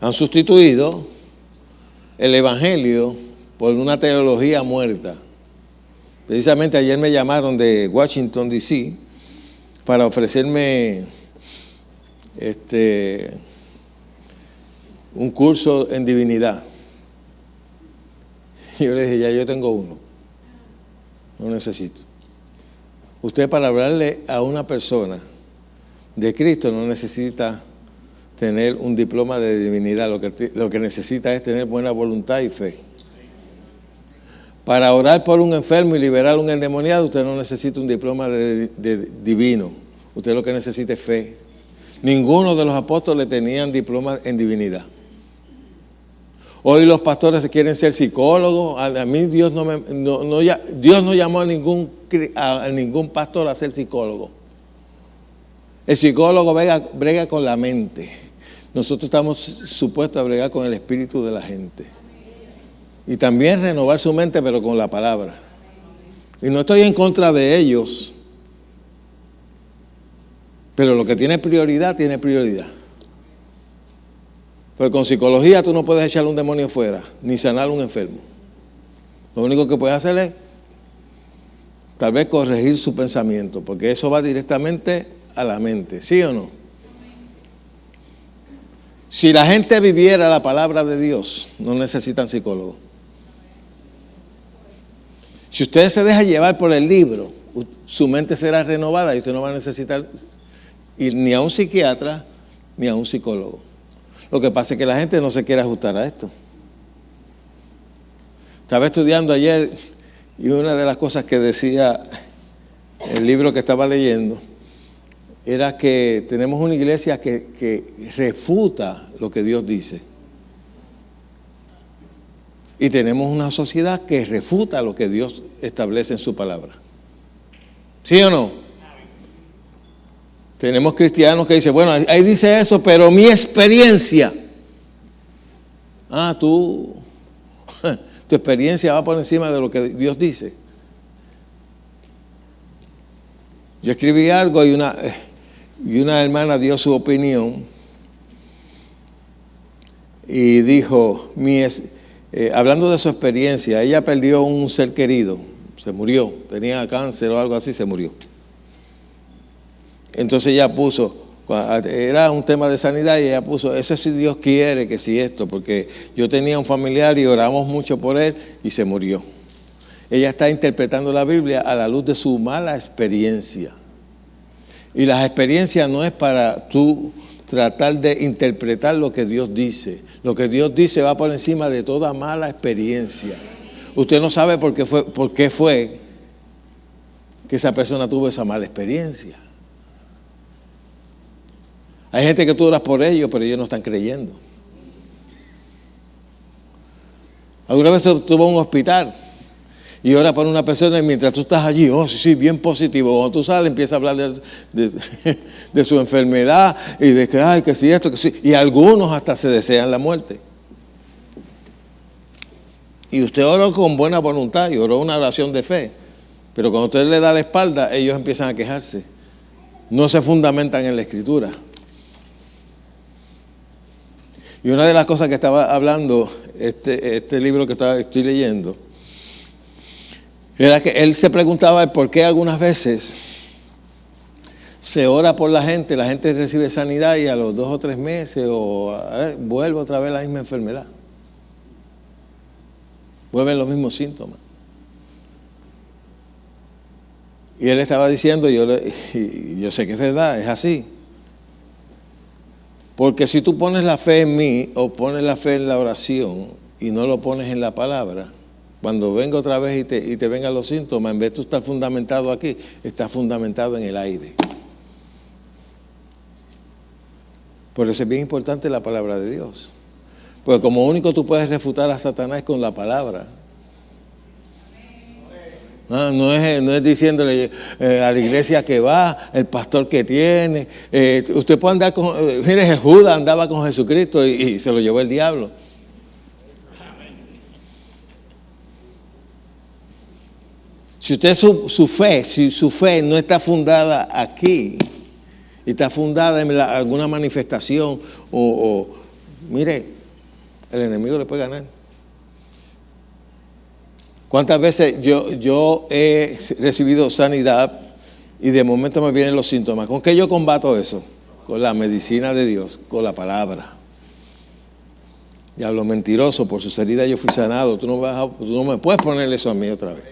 Han sustituido el Evangelio por una teología muerta. Precisamente ayer me llamaron de Washington, D.C. para ofrecerme un curso en divinidad. Yo le dije, ya yo tengo uno, no necesito. Usted, para hablarle a una persona de Cristo, no necesita tener un diploma de divinidad. Lo que necesita es tener buena voluntad y fe. Para orar por un enfermo y liberar a un endemoniado, usted no necesita un diploma de divino. Usted lo que necesita es fe. Ninguno de los apóstoles tenían diploma en divinidad. Hoy los pastores quieren ser psicólogos. A mí Dios no llamó a ningún pastor a ser psicólogo. El psicólogo brega con la mente. Nosotros estamos supuestos a bregar con el espíritu de la gente. Y también renovar su mente, pero con la palabra. Y no estoy en contra de ellos. Pero lo que tiene prioridad, tiene prioridad. Pues con psicología tú no puedes echarle un demonio fuera, ni sanar a un enfermo. Lo único que puedes hacer es tal vez corregir su pensamiento, porque eso va directamente a la mente, ¿sí o no? Si la gente viviera la palabra de Dios, no necesitan psicólogos. Si usted se deja llevar por el libro, su mente será renovada y usted no va a necesitar ir ni a un psiquiatra ni a un psicólogo. Lo que pasa es que la gente no se quiere ajustar a esto. Estaba estudiando ayer y una de las cosas que decía el libro que estaba leyendo era que tenemos una iglesia que refuta lo que Dios dice. Y tenemos una sociedad que refuta lo que Dios establece en su palabra. ¿Sí o no? Tenemos cristianos que dicen, bueno, ahí dice eso, pero mi experiencia. Tu experiencia va por encima de lo que Dios dice. Yo escribí algo y una hermana dio su opinión y dijo, hablando de su experiencia, ella perdió un ser querido, se murió, tenía cáncer o algo así, se murió. Entonces ella puso, era un tema de sanidad y ella puso, eso si Dios quiere, que si esto, porque yo tenía un familiar y oramos mucho por él y se murió. Ella está interpretando la Biblia a la luz de su mala experiencia. Y las experiencias no es para tú tratar de interpretar lo que Dios dice. Lo que Dios dice va por encima de toda mala experiencia. Usted no sabe por qué fue que esa persona tuvo esa mala experiencia. Hay gente que tú oras por ellos, pero ellos no están creyendo. Alguna vez estuvo en un hospital y ora por una persona y mientras tú estás allí, sí, bien positivo. Cuando tú sales empieza a hablar de su enfermedad y de que sí esto, que sí. Y algunos hasta se desean la muerte. Y usted oró con buena voluntad y oró una oración de fe. Pero cuando usted le da la espalda, ellos empiezan a quejarse. No se fundamentan en la Escritura. Y una de las cosas que estaba hablando este libro que estoy leyendo era que él se preguntaba el por qué algunas veces se ora por la gente recibe sanidad y a los 2 o 3 meses vuelve otra vez la misma enfermedad. Vuelven los mismos síntomas. Y él estaba diciendo, yo sé que es verdad, es así. Porque si tú pones la fe en mí o pones la fe en la oración y no lo pones en la palabra, cuando venga otra vez y te vengan los síntomas, en vez de tú estar fundamentado aquí, estás fundamentado en el aire. Por eso es bien importante la palabra de Dios. Porque como único tú puedes refutar a Satanás con la palabra. No es diciéndole a la iglesia que va, el pastor que tiene. Usted puede andar con... mire, Judas andaba con Jesucristo y se lo llevó el diablo. Si usted si su fe no está fundada aquí, y está fundada en alguna manifestación, mire, el enemigo le puede ganar. ¿Cuántas veces yo he recibido sanidad y de momento me vienen los síntomas? ¿Con qué yo combato eso? Con la medicina de Dios, con la palabra. Diablo mentiroso, por sus heridas yo fui sanado. Tú no me puedes poner eso a mí otra vez.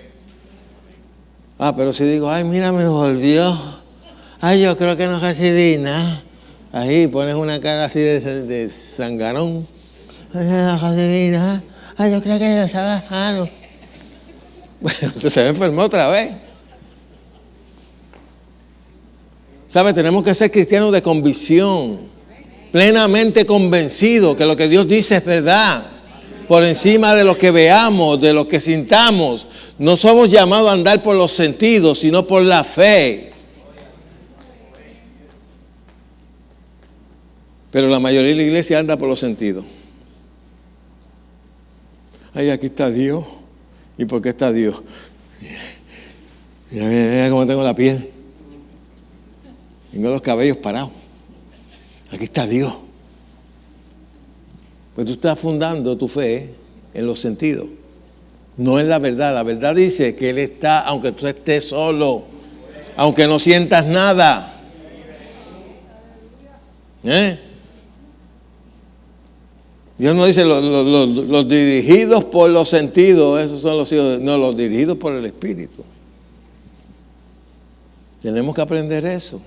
Pero si digo, mira, me volvió. Yo creo que no recibí nada. Ahí pones una cara así de sangarón. No recibí nada. Yo creo que yo estaba sano. Bueno, usted se enfermó otra vez. ¿Sabe? Tenemos que ser cristianos de convicción, plenamente convencidos que lo que Dios dice es verdad, por encima de lo que veamos, de lo que sintamos. No somos llamados a andar por los sentidos, sino por la fe. Pero la mayoría de la iglesia anda por los sentidos. Aquí está Dios. ¿Y por qué está Dios? Mira cómo tengo la piel. Tengo los cabellos parados. Aquí está Dios. Pues tú estás fundando tu fe en los sentidos. No en la verdad. La verdad dice que Él está, aunque tú estés solo. Aunque no sientas nada. Dios no dice los dirigidos por los sentidos, esos son los hijos, no, los dirigidos por el Espíritu. Tenemos que aprender eso.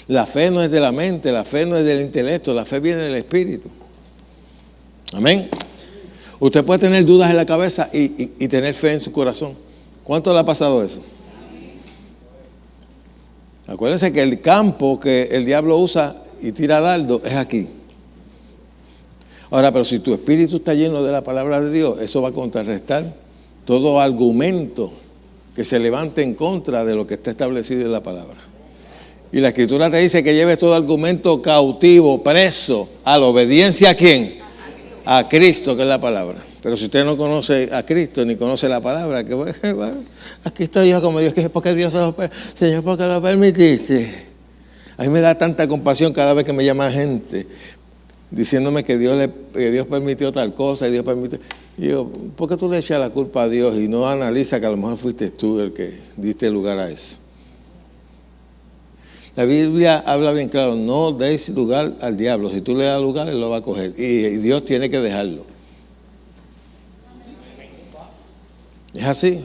La fe no es de la mente, la fe no es del intelecto, la fe viene del Espíritu. Amén. Usted puede tener dudas en la cabeza y tener fe en su corazón. ¿Cuánto le ha pasado eso? Acuérdense que el campo que el diablo usa y tira dardo es aquí. Ahora, pero si tu espíritu está lleno de la palabra de Dios, eso va a contrarrestar todo argumento que se levante en contra de lo que está establecido en la palabra. Y la Escritura te dice que lleves todo argumento cautivo, preso, a la obediencia ¿a quién? A Cristo, que es la palabra. Pero si usted no conoce a Cristo ni conoce la palabra, que aquí estoy yo como Dios, que es porque Dios Señor, ¿por qué lo permitiste? A mí me da tanta compasión cada vez que me llama gente diciéndome que Dios permitió tal cosa y Dios permitió. Y yo, ¿por qué tú le echas la culpa a Dios y no analiza que a lo mejor fuiste tú el que diste lugar a eso? La Biblia habla bien claro, no deis lugar al diablo. Si tú le das lugar, él lo va a coger. Y Dios tiene que dejarlo. Es así.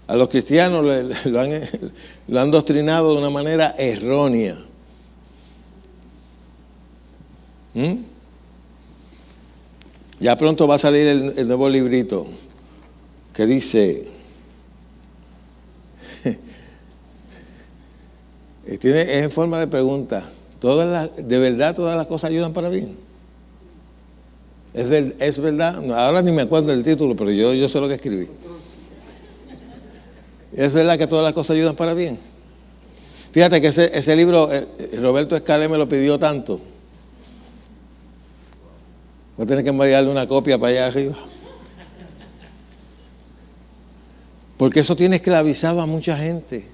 A los cristianos lo han doctrinado de una manera errónea. Ya pronto va a salir el nuevo librito que dice, es en forma de pregunta, ¿de verdad todas las cosas ayudan para bien? ¿Es verdad? No, ahora ni me acuerdo del título, pero yo sé lo que escribí. ¿Es verdad que todas las cosas ayudan para bien? Fíjate que ese libro, Roberto Escalé me lo pidió tanto. Voy a tener que enviarle una copia para allá arriba. Porque eso tiene esclavizado a mucha gente.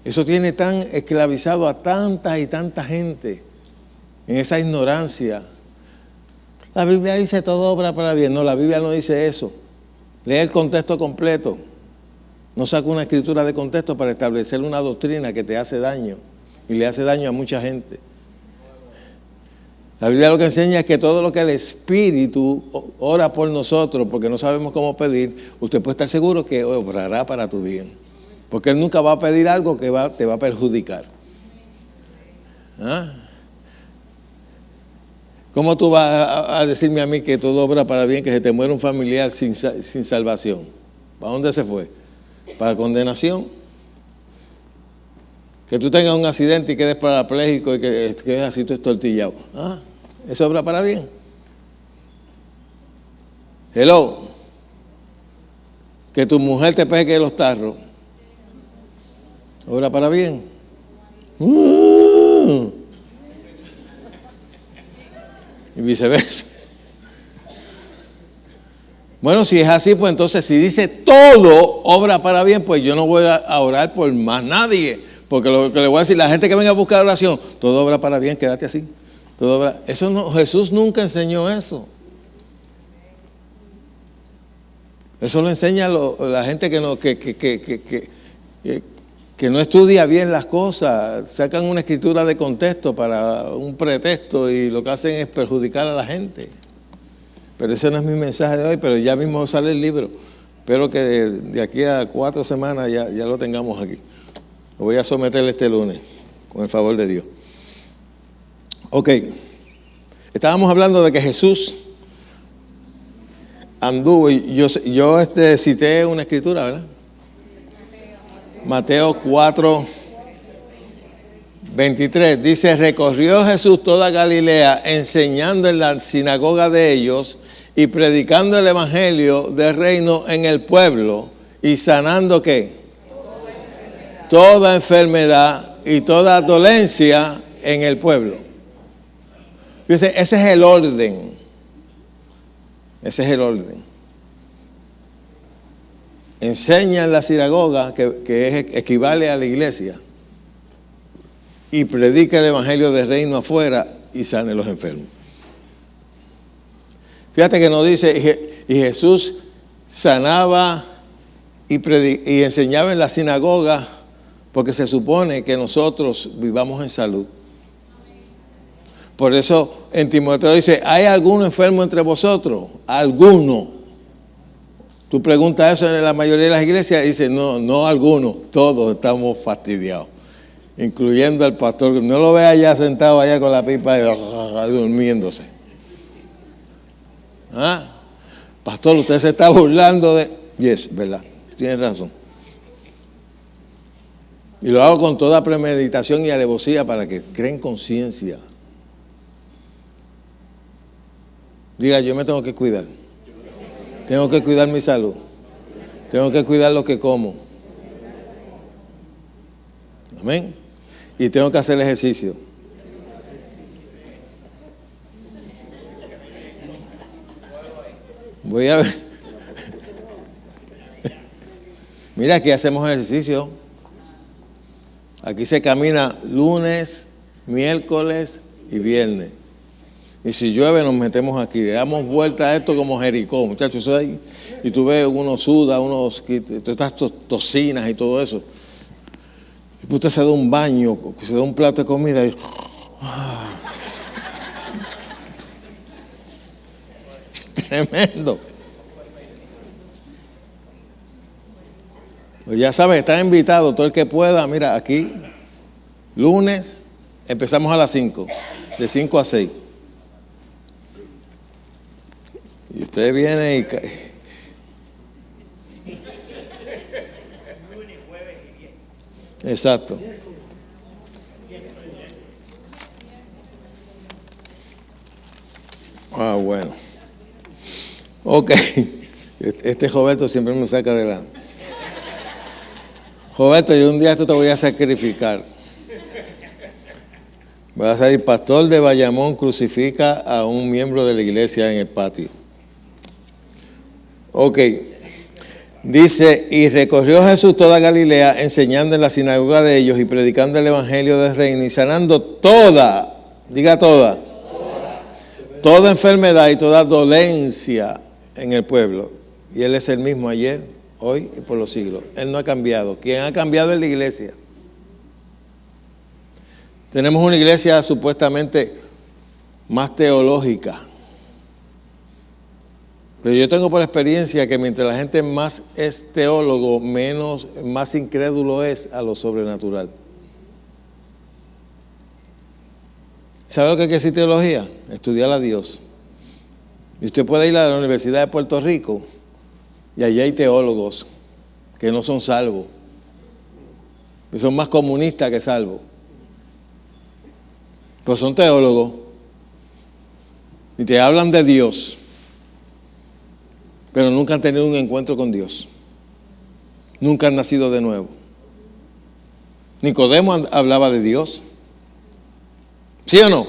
Eso tiene tan esclavizado a tanta y tanta gente en esa ignorancia. La Biblia dice todo obra para bien. No, la Biblia no dice eso. Lee el contexto completo. No saca una escritura de contexto para establecer una doctrina que te hace daño y le hace daño a mucha gente. La Biblia lo que enseña es que todo lo que el Espíritu ora por nosotros, porque no sabemos cómo pedir, usted puede estar seguro que obrará para tu bien. Porque Él nunca va a pedir algo que te va a perjudicar. ¿Ah? ¿Cómo tú vas a decirme a mí que todo obra para bien, que se te muere un familiar sin salvación? ¿Para dónde se fue? ¿Para condenación? Que tú tengas un accidente y quedes parapléjico y que quedes así todo estortillado. ¿Ah? ¿Eso obra para bien? Hello. Que tu mujer te pegue los tarros. ¿Obra para bien? Y viceversa. Bueno, si es así, pues entonces si dice todo obra para bien, pues yo no voy a orar por más nadie. Porque lo que le voy a decir, la gente que venga a buscar oración, todo obra para bien, quédate así. Todo obra. Eso no, Jesús nunca enseñó eso. Eso lo enseña la gente que no estudia bien las cosas. Sacan una escritura de contexto para un pretexto y lo que hacen es perjudicar a la gente. Pero ese no es mi mensaje de hoy, pero ya mismo sale el libro. Espero que de aquí a 4 semanas ya lo tengamos aquí. Lo voy a someter este lunes, con el favor de Dios. Ok, estábamos hablando de que Jesús anduvo, y yo cité una escritura, ¿verdad? Mateo 4, 23, dice, recorrió Jesús toda Galilea, enseñando en la sinagoga de ellos y predicando el evangelio del reino en el pueblo y sanando ¿qué? Toda enfermedad y toda dolencia en el pueblo. Dice, ese es el orden. Ese es el orden. Enseña en la sinagoga, que equivale a la iglesia, y predica el evangelio del reino afuera y sane los enfermos. Fíjate que nos dice, y Jesús sanaba y enseñaba en la sinagoga, porque se supone que nosotros vivamos en salud. Por eso en Timoteo dice, ¿hay alguno enfermo entre vosotros? ¿Alguno? Tú preguntas eso en la mayoría de las iglesias y dice, no alguno, todos estamos fastidiados, incluyendo al pastor. No lo ve allá sentado allá con la pipa y durmiéndose. ¿Ah? Pastor, usted se está burlando de... Yes, ¿verdad? Tiene razón. Y lo hago con toda premeditación y alevosía para que creen conciencia. Diga, yo me tengo que cuidar. Tengo que cuidar mi salud. Tengo que cuidar lo que como. Amén. Y tengo que hacer ejercicio. Voy a ver. Mira, aquí hacemos ejercicio. Aquí se camina lunes, miércoles y viernes. Y si llueve nos metemos aquí. Le damos vuelta a esto como Jericó, muchachos. Eso ahí, y tú ves, uno suda, todas estas tocinas y todo eso. Y usted se da un baño, se da un plato de comida y... Tremendo. Pues ya sabes, está invitado todo el que pueda. Mira, aquí, lunes, empezamos a las 5, de 5 a 6. Y usted viene y... Exacto. Ah, bueno. Ok. Este Roberto siempre me saca de la... Roberto, yo un día esto te voy a sacrificar. Voy a salir pastor de Bayamón, crucifica a un miembro de la iglesia en el patio. Ok. Dice, y recorrió Jesús toda Galilea, enseñando en la sinagoga de ellos y predicando el evangelio del reino y sanando toda, diga toda enfermedad y toda dolencia en el pueblo. Y Él es el mismo ayer, hoy y por los siglos. Él no ha cambiado. Quien ha cambiado es la iglesia. Tenemos una iglesia supuestamente más teológica. Pero yo tengo por experiencia que mientras la gente más es teólogo, más incrédulo es a lo sobrenatural. ¿Sabe lo que es decir teología? Estudiar a Dios. Y usted puede ir a la Universidad de Puerto Rico y allí hay teólogos que no son salvos, que son más comunistas que salvos. Pues son teólogos y te hablan de Dios, pero nunca han tenido un encuentro con Dios. Nunca han nacido de nuevo. Nicodemo hablaba de Dios. ¿Sí o no?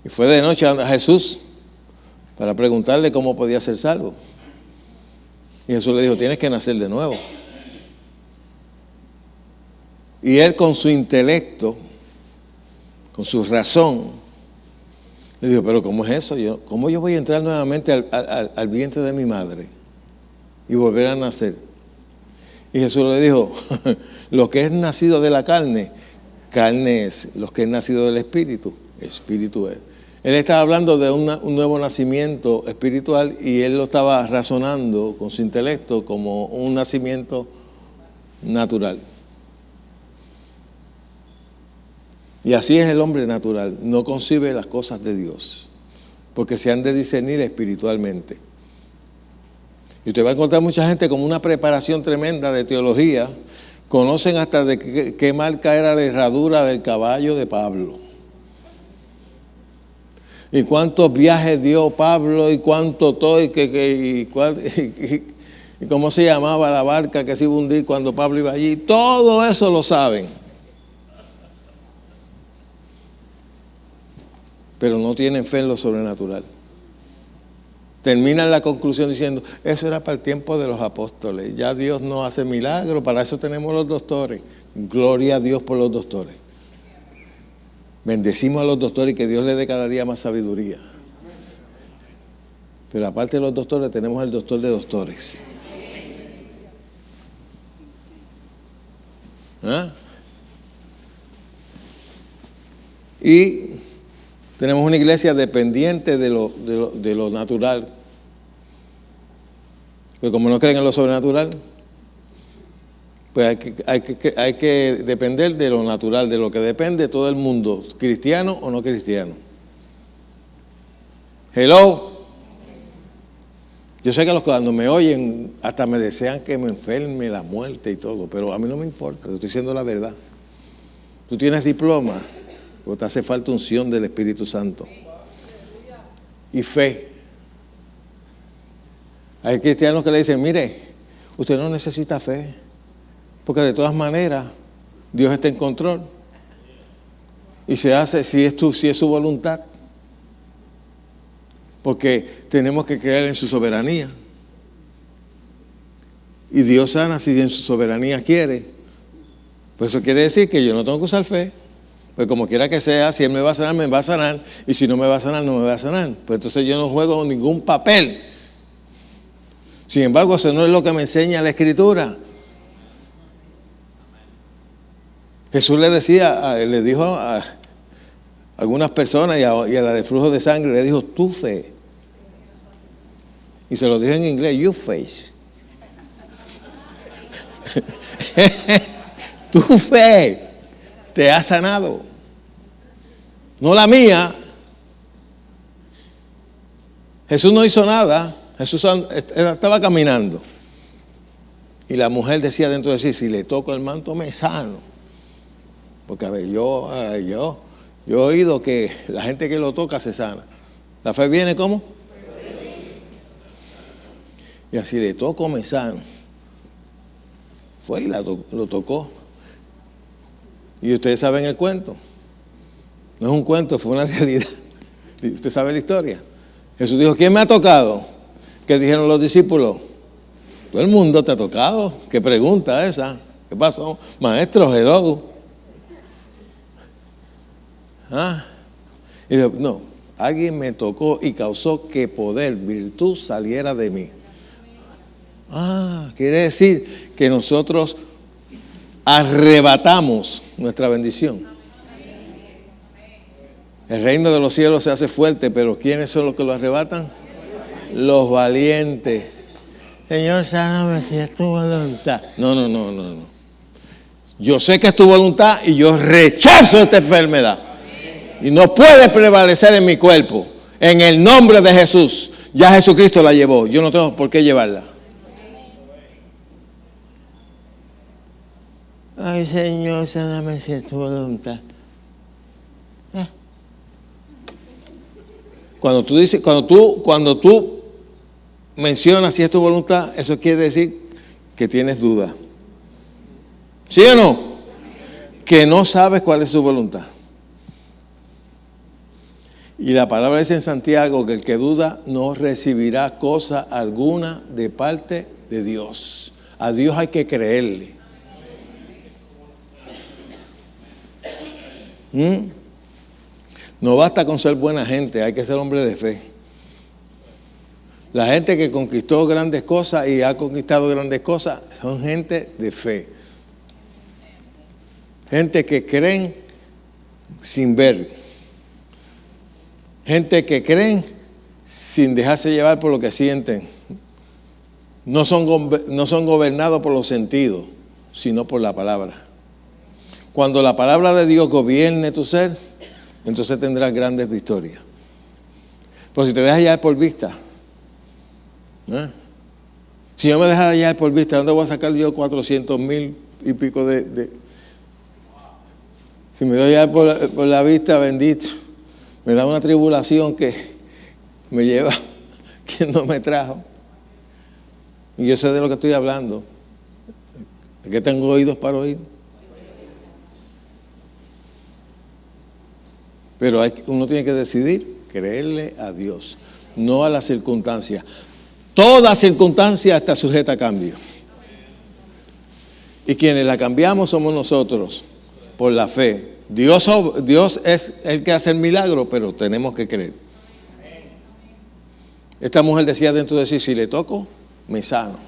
Y fue de noche a Jesús para preguntarle cómo podía ser salvo. Y Jesús le dijo, tienes que nacer de nuevo. Y él con su intelecto, con su razón, le dijo, pero ¿cómo es eso? ¿Cómo yo voy a entrar nuevamente al vientre de mi madre y volver a nacer? Y Jesús le dijo, lo que es nacido de la carne, carne es. Lo que es nacido del espíritu, espíritu es. Él estaba hablando de un nuevo nacimiento espiritual y él lo estaba razonando con su intelecto como un nacimiento natural. Y así es el hombre natural, no concibe las cosas de Dios, porque se han de discernir espiritualmente. Y usted va a encontrar mucha gente con una preparación tremenda de teología, conocen hasta de qué marca era la herradura del caballo de Pablo. Y cuántos viajes dio Pablo, y cuánto todo, y cómo se llamaba la barca que se iba a hundir cuando Pablo iba allí. Todo eso lo saben. Pero no tienen fe en lo sobrenatural. Terminan la conclusión diciendo, eso era para el tiempo de los apóstoles. Ya Dios no hace milagros, para eso tenemos los doctores. Gloria a Dios por los doctores. Bendecimos a los doctores y que Dios les dé cada día más sabiduría. Pero aparte de los doctores, tenemos el doctor de doctores. ¿Ah? Y tenemos una iglesia dependiente de lo natural. Pero como no creen en lo sobrenatural, pues hay que depender de lo natural, de lo que depende todo el mundo, cristiano o no cristiano. Hello. Yo sé que los cuando me oyen hasta me desean que me enferme, la muerte y todo, pero a mí no me importa, te estoy diciendo la verdad. Tú tienes diploma, pero te hace falta unción del Espíritu Santo. Y fe. Hay cristianos que le dicen, mire, usted no necesita fe, porque de todas maneras Dios está en control. Y se hace si es su voluntad. Porque tenemos que creer en su soberanía. Y Dios sana si en su soberanía quiere. Pues eso quiere decir que yo no tengo que usar fe. Pues como quiera que sea, si Él me va a sanar, me va a sanar. Y si no me va a sanar, no me va a sanar. Pues entonces yo no juego ningún papel. Sin embargo, eso no es lo que me enseña la Escritura. Jesús le dijo a algunas personas y a la de flujo de sangre, le dijo, tu fe. Y se lo dijo en inglés, your faith. Tu fe te ha sanado. No la mía. Jesús no hizo nada. Jesús estaba caminando. Y la mujer decía dentro de sí, si le toco el manto me sano. Porque a ver, yo he oído que la gente que lo toca se sana. ¿La fe viene cómo? Y así le toco me sano. Fue y lo tocó. Y ustedes saben el cuento. No es un cuento, fue una realidad. Usted sabe la historia. Jesús dijo, ¿quién me ha tocado? ¿Qué dijeron los discípulos? Todo el mundo te ha tocado. ¿Qué pregunta esa? ¿Qué pasó? Maestro, hello. Y dijo, no, alguien me tocó y causó que poder, virtud saliera de mí. Quiere decir que nosotros arrebatamos nuestra bendición. El reino de los cielos se hace fuerte, pero ¿quiénes son los que lo arrebatan? Los valientes. Señor, sáname si es tu voluntad. No. Yo sé que es tu voluntad y yo rechazo esta enfermedad. Y no puede prevalecer en mi cuerpo. En el nombre de Jesús. Ya Jesucristo la llevó. Yo no tengo por qué llevarla. Ay, Señor, sáname si es tu voluntad. Cuando tú mencionas si es tu voluntad, eso quiere decir que tienes duda. ¿Sí o no? Que no sabes cuál es su voluntad. Y la palabra dice en Santiago que el que duda no recibirá cosa alguna de parte de Dios. A Dios hay que creerle. No basta con ser buena gente, hay que ser hombre de fe. La gente que conquistó grandes cosas y ha conquistado grandes cosas son gente de fe. Gente que creen sin ver. Gente que creen sin dejarse llevar por lo que sienten. No son gobernados por los sentidos, sino por la palabra. Cuando la palabra de Dios gobierne tu ser, entonces tendrás grandes victorias. Pero si te dejas llevar por vista, si yo me dejara llevar por vista, ¿dónde voy a sacar yo 400,000 y pico de? Si me doy llevar por la vista, bendito, me da una tribulación que me lleva quien no me trajo. Y yo sé de lo que estoy hablando. ¿Es que tengo oídos para oír? Pero uno tiene que decidir creerle a Dios, no a las circunstancias. Toda circunstancia está sujeta a cambio. Y quienes la cambiamos somos nosotros, por la fe. Dios es el que hace el milagro, pero tenemos que creer. Esta mujer decía dentro de sí, si le toco, me sano.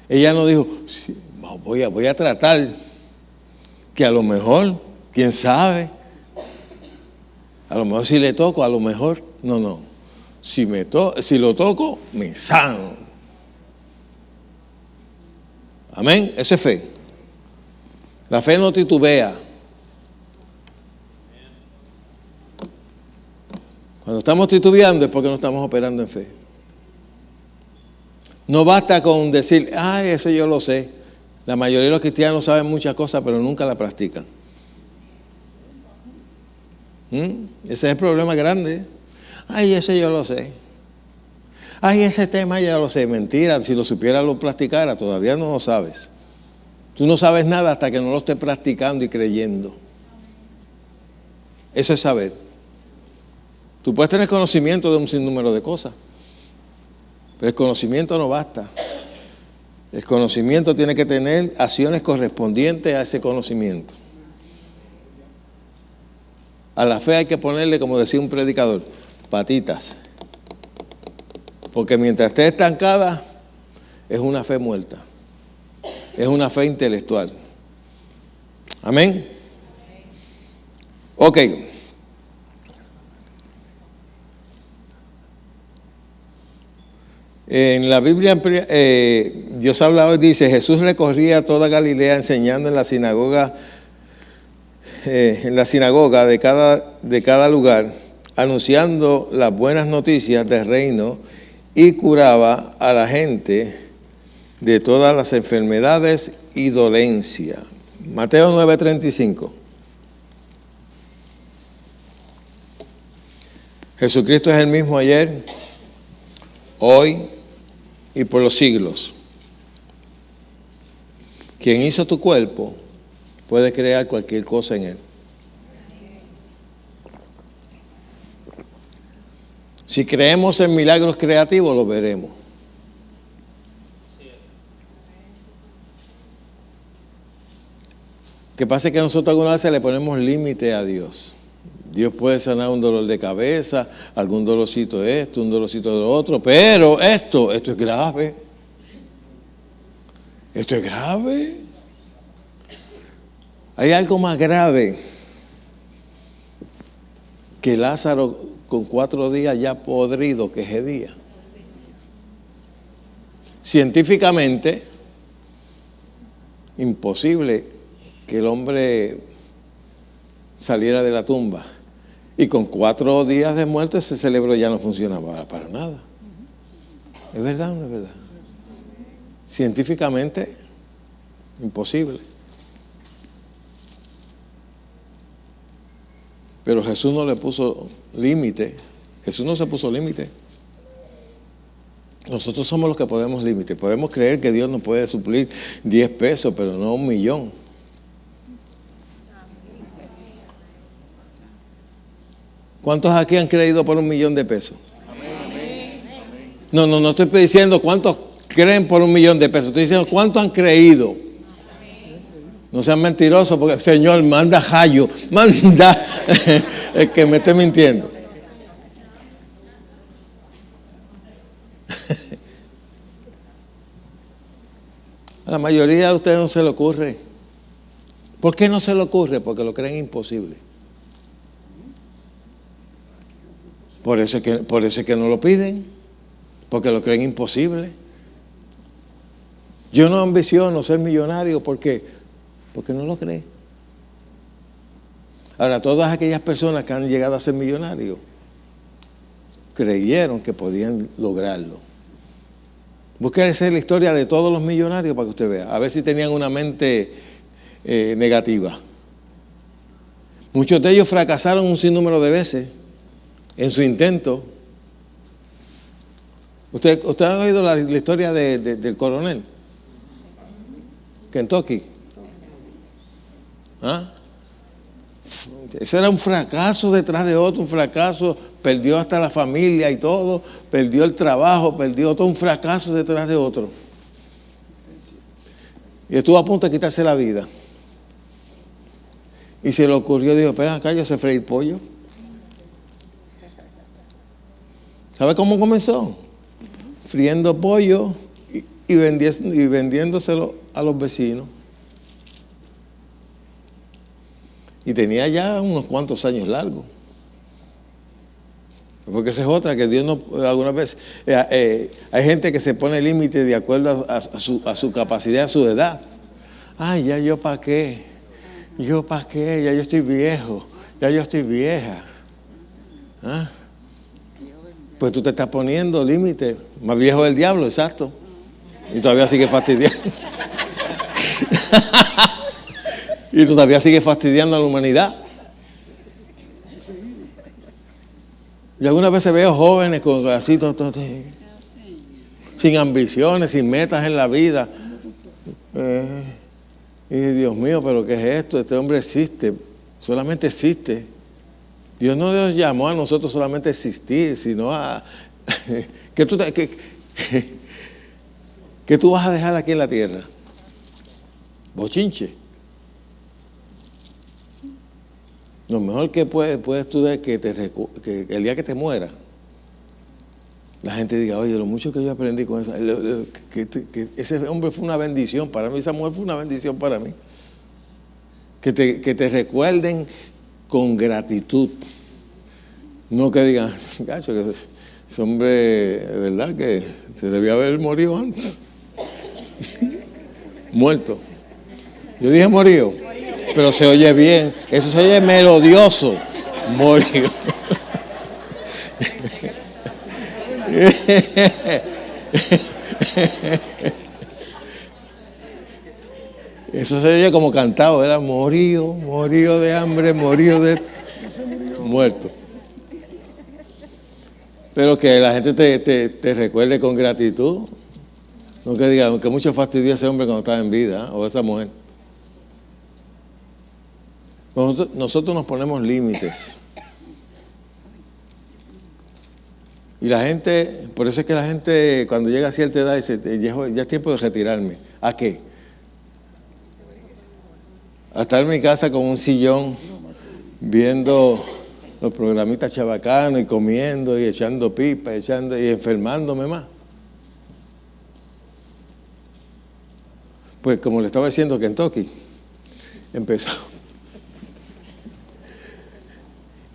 Ella no dijo, sí, voy a tratar, que a lo mejor, quién sabe, a lo mejor si le toco, a lo mejor, no. Si lo toco, me sano. Amén, eso es fe. La fe no titubea. Cuando estamos titubeando es porque no estamos operando en fe. No basta con decir, eso yo lo sé. La mayoría de los cristianos saben muchas cosas, pero nunca la practican. Ese es el problema grande. Eso yo lo sé. Ese tema ya lo sé. Mentira, si lo supiera lo practicara, todavía no lo sabes. Tú no sabes nada hasta que no lo estés practicando y creyendo. Eso es saber. Tú puedes tener conocimiento de un sinnúmero de cosas, pero el conocimiento no basta. El conocimiento tiene que tener acciones correspondientes a ese conocimiento. A la fe hay que ponerle, como decía un predicador, patitas. Porque mientras esté estancada, es una fe muerta. Es una fe intelectual. Amén. Ok. En la Biblia, Dios habla hoy, dice, Jesús recorría toda Galilea enseñando en la sinagoga de cada lugar, anunciando las buenas noticias del reino y curaba a la gente de todas las enfermedades y dolencias. Mateo 9:35. Jesucristo es el mismo ayer, hoy y por los siglos. Quien hizo tu cuerpo puede crear cualquier cosa en él. Si creemos en milagros creativos, lo veremos. Lo que pasa es que nosotros algunas veces le ponemos límite a Dios. Dios puede sanar un dolor de cabeza, algún dolorcito de esto, un dolorcito de lo otro, pero esto es grave. Esto es grave. Hay algo más grave que Lázaro con 4 días ya podrido que ese día. Científicamente, imposible que el hombre saliera de la tumba. Y con 4 días de muerte ese cerebro ya no funcionaba para nada. ¿Es verdad o no es verdad? Científicamente, imposible. Pero Jesús no le puso límite. Jesús no se puso límite. Nosotros somos los que ponemos límite. Podemos creer que Dios nos puede suplir 10 pesos, pero no 1,000,000. ¿Cuántos aquí han creído por 1,000,000 de pesos? No estoy diciendo cuántos creen por 1,000,000 de pesos. Estoy diciendo cuántos han creído. No sean mentirosos, porque el Señor manda jayo, manda el que me esté mintiendo. A la mayoría de ustedes no se le ocurre. ¿Por qué no se le ocurre? Porque lo creen imposible. Por eso es que no lo piden, porque lo creen imposible. Yo no ambiciono ser millonario porque no lo creen. Ahora, todas aquellas personas que han llegado a ser millonarios creyeron que podían lograrlo. Búsquese la historia de todos los millonarios para que usted vea, a ver si tenían una mente negativa. Muchos de ellos fracasaron un sinnúmero de veces en su intento. ¿Usted ha oído la historia del coronel? Kentucky. Eso era un fracaso detrás de otro, un fracaso. Perdió hasta la familia y todo, perdió el trabajo, perdió todo, un fracaso detrás de otro. Y estuvo a punto de quitarse la vida. Y se le ocurrió, dijo, espera acá, yo sé freír pollo. ¿Sabe cómo comenzó? Friendo pollo y vendiéndoselo a los vecinos. Y tenía ya unos cuantos años largos. Porque esa es otra, que Dios no, algunas veces, hay gente que se pone límite de acuerdo a su capacidad, a su edad. Ya yo para qué, ya yo estoy viejo, ya yo estoy vieja. Pues tú te estás poniendo límite, más viejo del diablo, exacto. Y todavía sigue fastidiando. Y todavía sigue fastidiando a la humanidad. Y algunas veces veo jóvenes con así, sin ambiciones, sin metas en la vida. Y Dios mío, pero ¿qué es esto? Este hombre existe, solamente existe. Dios no nos llamó a nosotros solamente a existir, sino a... ¿Qué tú vas a dejar aquí en la tierra? Bochinche. Lo mejor que puedes tú es que el día que te mueras, la gente diga, oye, lo mucho que yo aprendí con esa, que ese hombre fue una bendición para mí, esa mujer fue una bendición para mí. Que te recuerden con gratitud. No que digan, gacho, que ese hombre, de verdad que se debía haber morido antes. Muerto. Yo dije morido, pero se oye bien. Eso se oye melodioso. Morido. Eso se oye como cantado, era morido de hambre, morido de muerto. Pero que la gente te recuerde con gratitud. No que diga, que mucho fastidia ese hombre cuando estaba en vida, ¿eh? O esa mujer. Nosotros nos ponemos límites. Y la gente, por eso es que la gente cuando llega a cierta edad dice, ya es tiempo de retirarme. ¿A qué? A estar en mi casa con un sillón, viendo los programitas chabacanos y comiendo y echando pipa, y enfermándome más. Pues como le estaba diciendo, Kentucky empezó.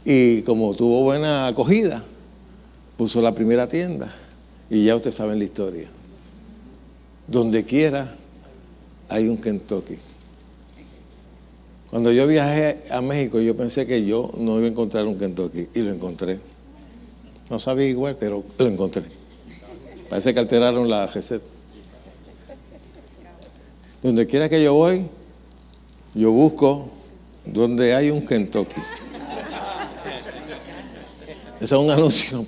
Y como tuvo buena acogida, puso la primera tienda. Y ya ustedes saben la historia. Donde quiera hay un Kentucky. Cuando yo viajé a México, yo pensé que yo no iba a encontrar un Kentucky. Y lo encontré. No sabía igual, pero lo encontré. Parece que alteraron la receta. Donde quiera que yo voy, yo busco donde hay un Kentucky. Eso es un anuncio.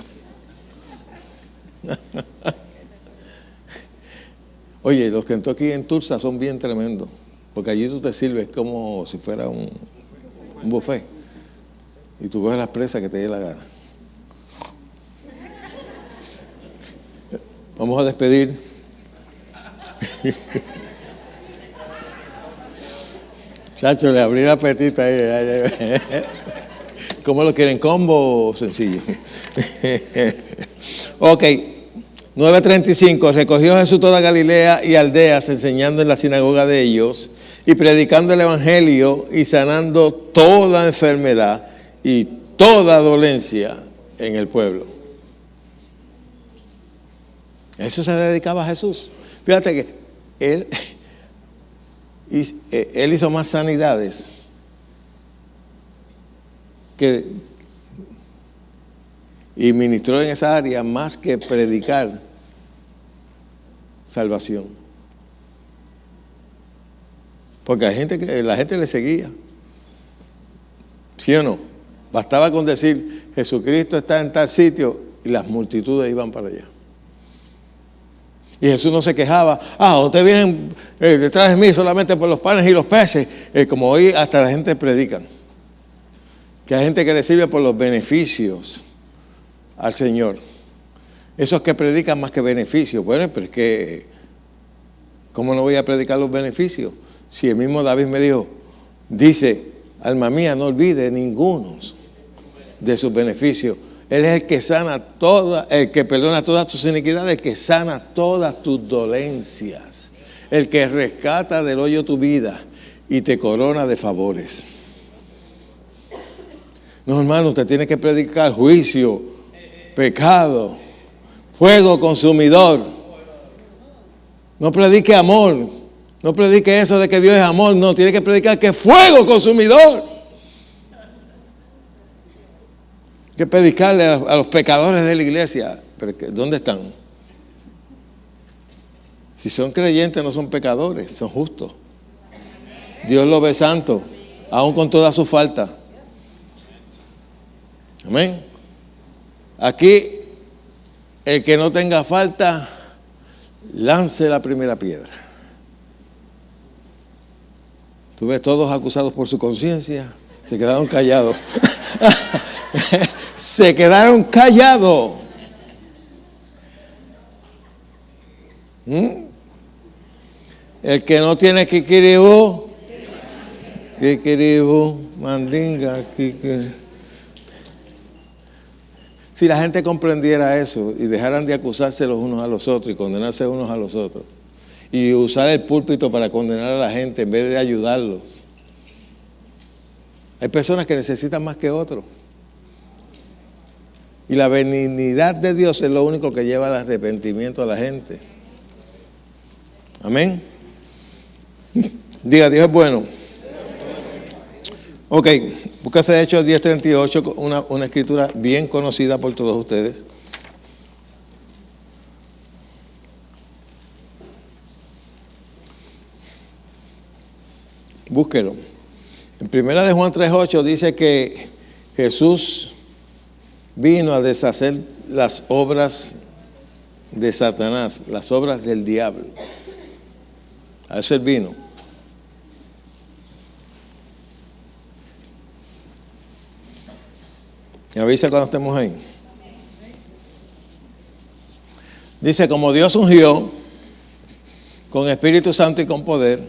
Oye, los Kentucky en Tulsa son bien tremendos, porque allí tú te sirves como si fuera un buffet y tú coges las presas que te dé la gana. Vamos a despedir. Chacho, le abrí la petita ahí. ¿Cómo lo quieren? ¿Combo o sencillo? Ok. 9:35. Recogió Jesús toda Galilea y aldeas, enseñando en la sinagoga de ellos y predicando el evangelio y sanando toda enfermedad y toda dolencia en el pueblo. Eso se dedicaba a Jesús. Fíjate que él hizo más sanidades y ministró en esa área más que predicar salvación. Porque hay gente que la gente le seguía. ¿Sí o no? Bastaba con decir Jesucristo está en tal sitio y las multitudes iban para allá. Y Jesús no se quejaba. Ustedes vienen detrás de mí solamente por los panes y los peces. Como hoy hasta la gente predica. Que hay gente que le sirve por los beneficios al Señor. Esos que predican más que beneficios. Bueno, pero es que, ¿cómo no voy a predicar los beneficios? Si el mismo David me dice, alma mía, no olvide ninguno de sus beneficios. Él es el que sana el que perdona todas tus iniquidades, el que sana todas tus dolencias, el que rescata del hoyo tu vida y te corona de favores. No, hermano, usted tiene que predicar juicio, pecado, fuego consumidor. No predique amor, no predique eso de que Dios es amor, no, tiene que predicar que es fuego consumidor. Hay que predicarle a los pecadores de la iglesia. Pero ¿dónde están? Si son creyentes no son pecadores, son justos. Dios los ve santo, aún con toda su falta. Amén. Aquí, el que no tenga falta, lance la primera piedra. Tú ves todos acusados por su conciencia, se quedaron callados. Se quedaron callados. El que no tiene kikiribú, mandinga, Si la gente comprendiera eso y dejaran de acusarse los unos a los otros y condenarse unos a los otros y usar el púlpito para condenar a la gente en vez de ayudarlos. Hay personas que necesitan más que otros. Y la benignidad de Dios es lo único que lleva al arrepentimiento a la gente. Amén. Diga, Dios es bueno. Ok, búscase Hechos 10:38, una escritura bien conocida por todos ustedes. Búsquelo. En primera de Juan 3:8 dice que Jesús vino a deshacer las obras de Satanás, las obras del diablo. A eso él vino. Me avisa cuando estemos ahí. Dice, como Dios ungió con Espíritu Santo y con poder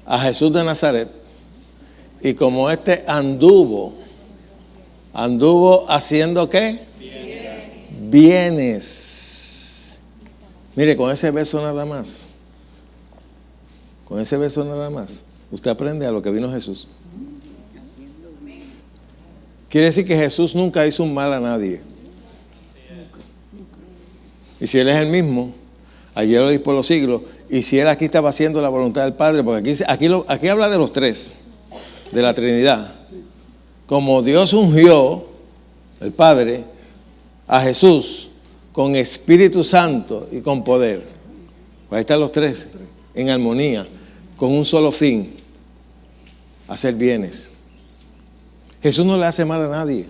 a Jesús de Nazaret, y como éste anduvo haciendo ¿qué? Bienes. Mire, con ese verso nada más. Con ese verso nada más. Usted aprende a lo que vino Jesús. Quiere decir que Jesús nunca hizo un mal a nadie. Y si Él es el mismo, ayer lo dijo por los siglos, y si Él aquí estaba haciendo la voluntad del Padre, porque aquí habla de los tres, de la Trinidad. Como Dios ungió, el Padre, a Jesús con Espíritu Santo y con poder. Pues ahí están los tres, en armonía, con un solo fin, hacer bienes. Jesús no le hace mal a nadie.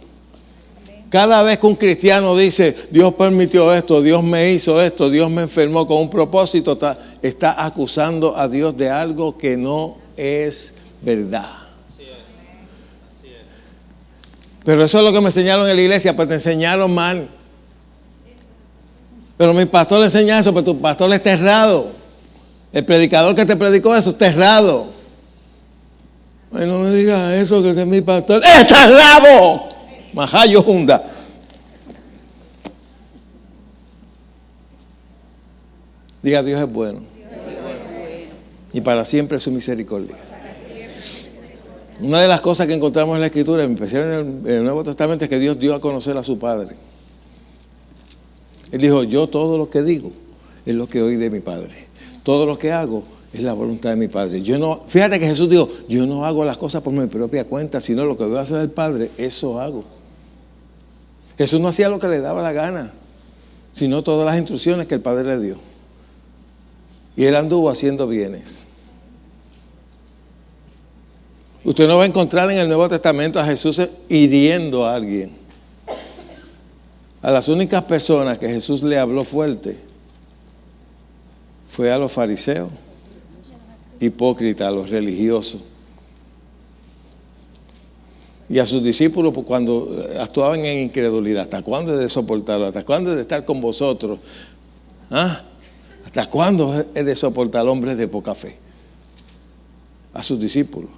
Cada vez que un cristiano dice, Dios permitió esto, Dios me hizo esto, Dios me enfermó con un propósito, está acusando a Dios de algo que no es verdad. Pero eso es lo que me enseñaron en la iglesia, pues te enseñaron mal. Pero mi pastor le enseña eso, pero tu pastor está errado. El predicador que te predicó eso está errado. Ay, no me digas eso, que es mi pastor. ¡Está errado! Majayo Hunda. Diga, Dios es bueno. Y para siempre es su misericordia. Una de las cosas que encontramos en la Escritura, en especial en el Nuevo Testamento, es que Dios dio a conocer a su Padre. Él dijo, yo todo lo que digo es lo que oí de mi Padre. Todo lo que hago es la voluntad de mi Padre. Fíjate que Jesús dijo, yo no hago las cosas por mi propia cuenta, sino lo que voy a hacer el Padre, eso hago. Jesús no hacía lo que le daba la gana, sino todas las instrucciones que el Padre le dio. Y Él anduvo haciendo bienes. Usted no va a encontrar en el Nuevo Testamento a Jesús hiriendo a alguien. A las únicas personas que Jesús le habló fuerte fue a los fariseos, hipócritas, a los religiosos. Y a sus discípulos, pues, cuando actuaban en incredulidad. ¿Hasta cuándo he de soportarlo? ¿Hasta cuándo he de estar con vosotros? ¿Ah? ¿Hasta cuándo he de soportar hombres de poca fe? A sus discípulos.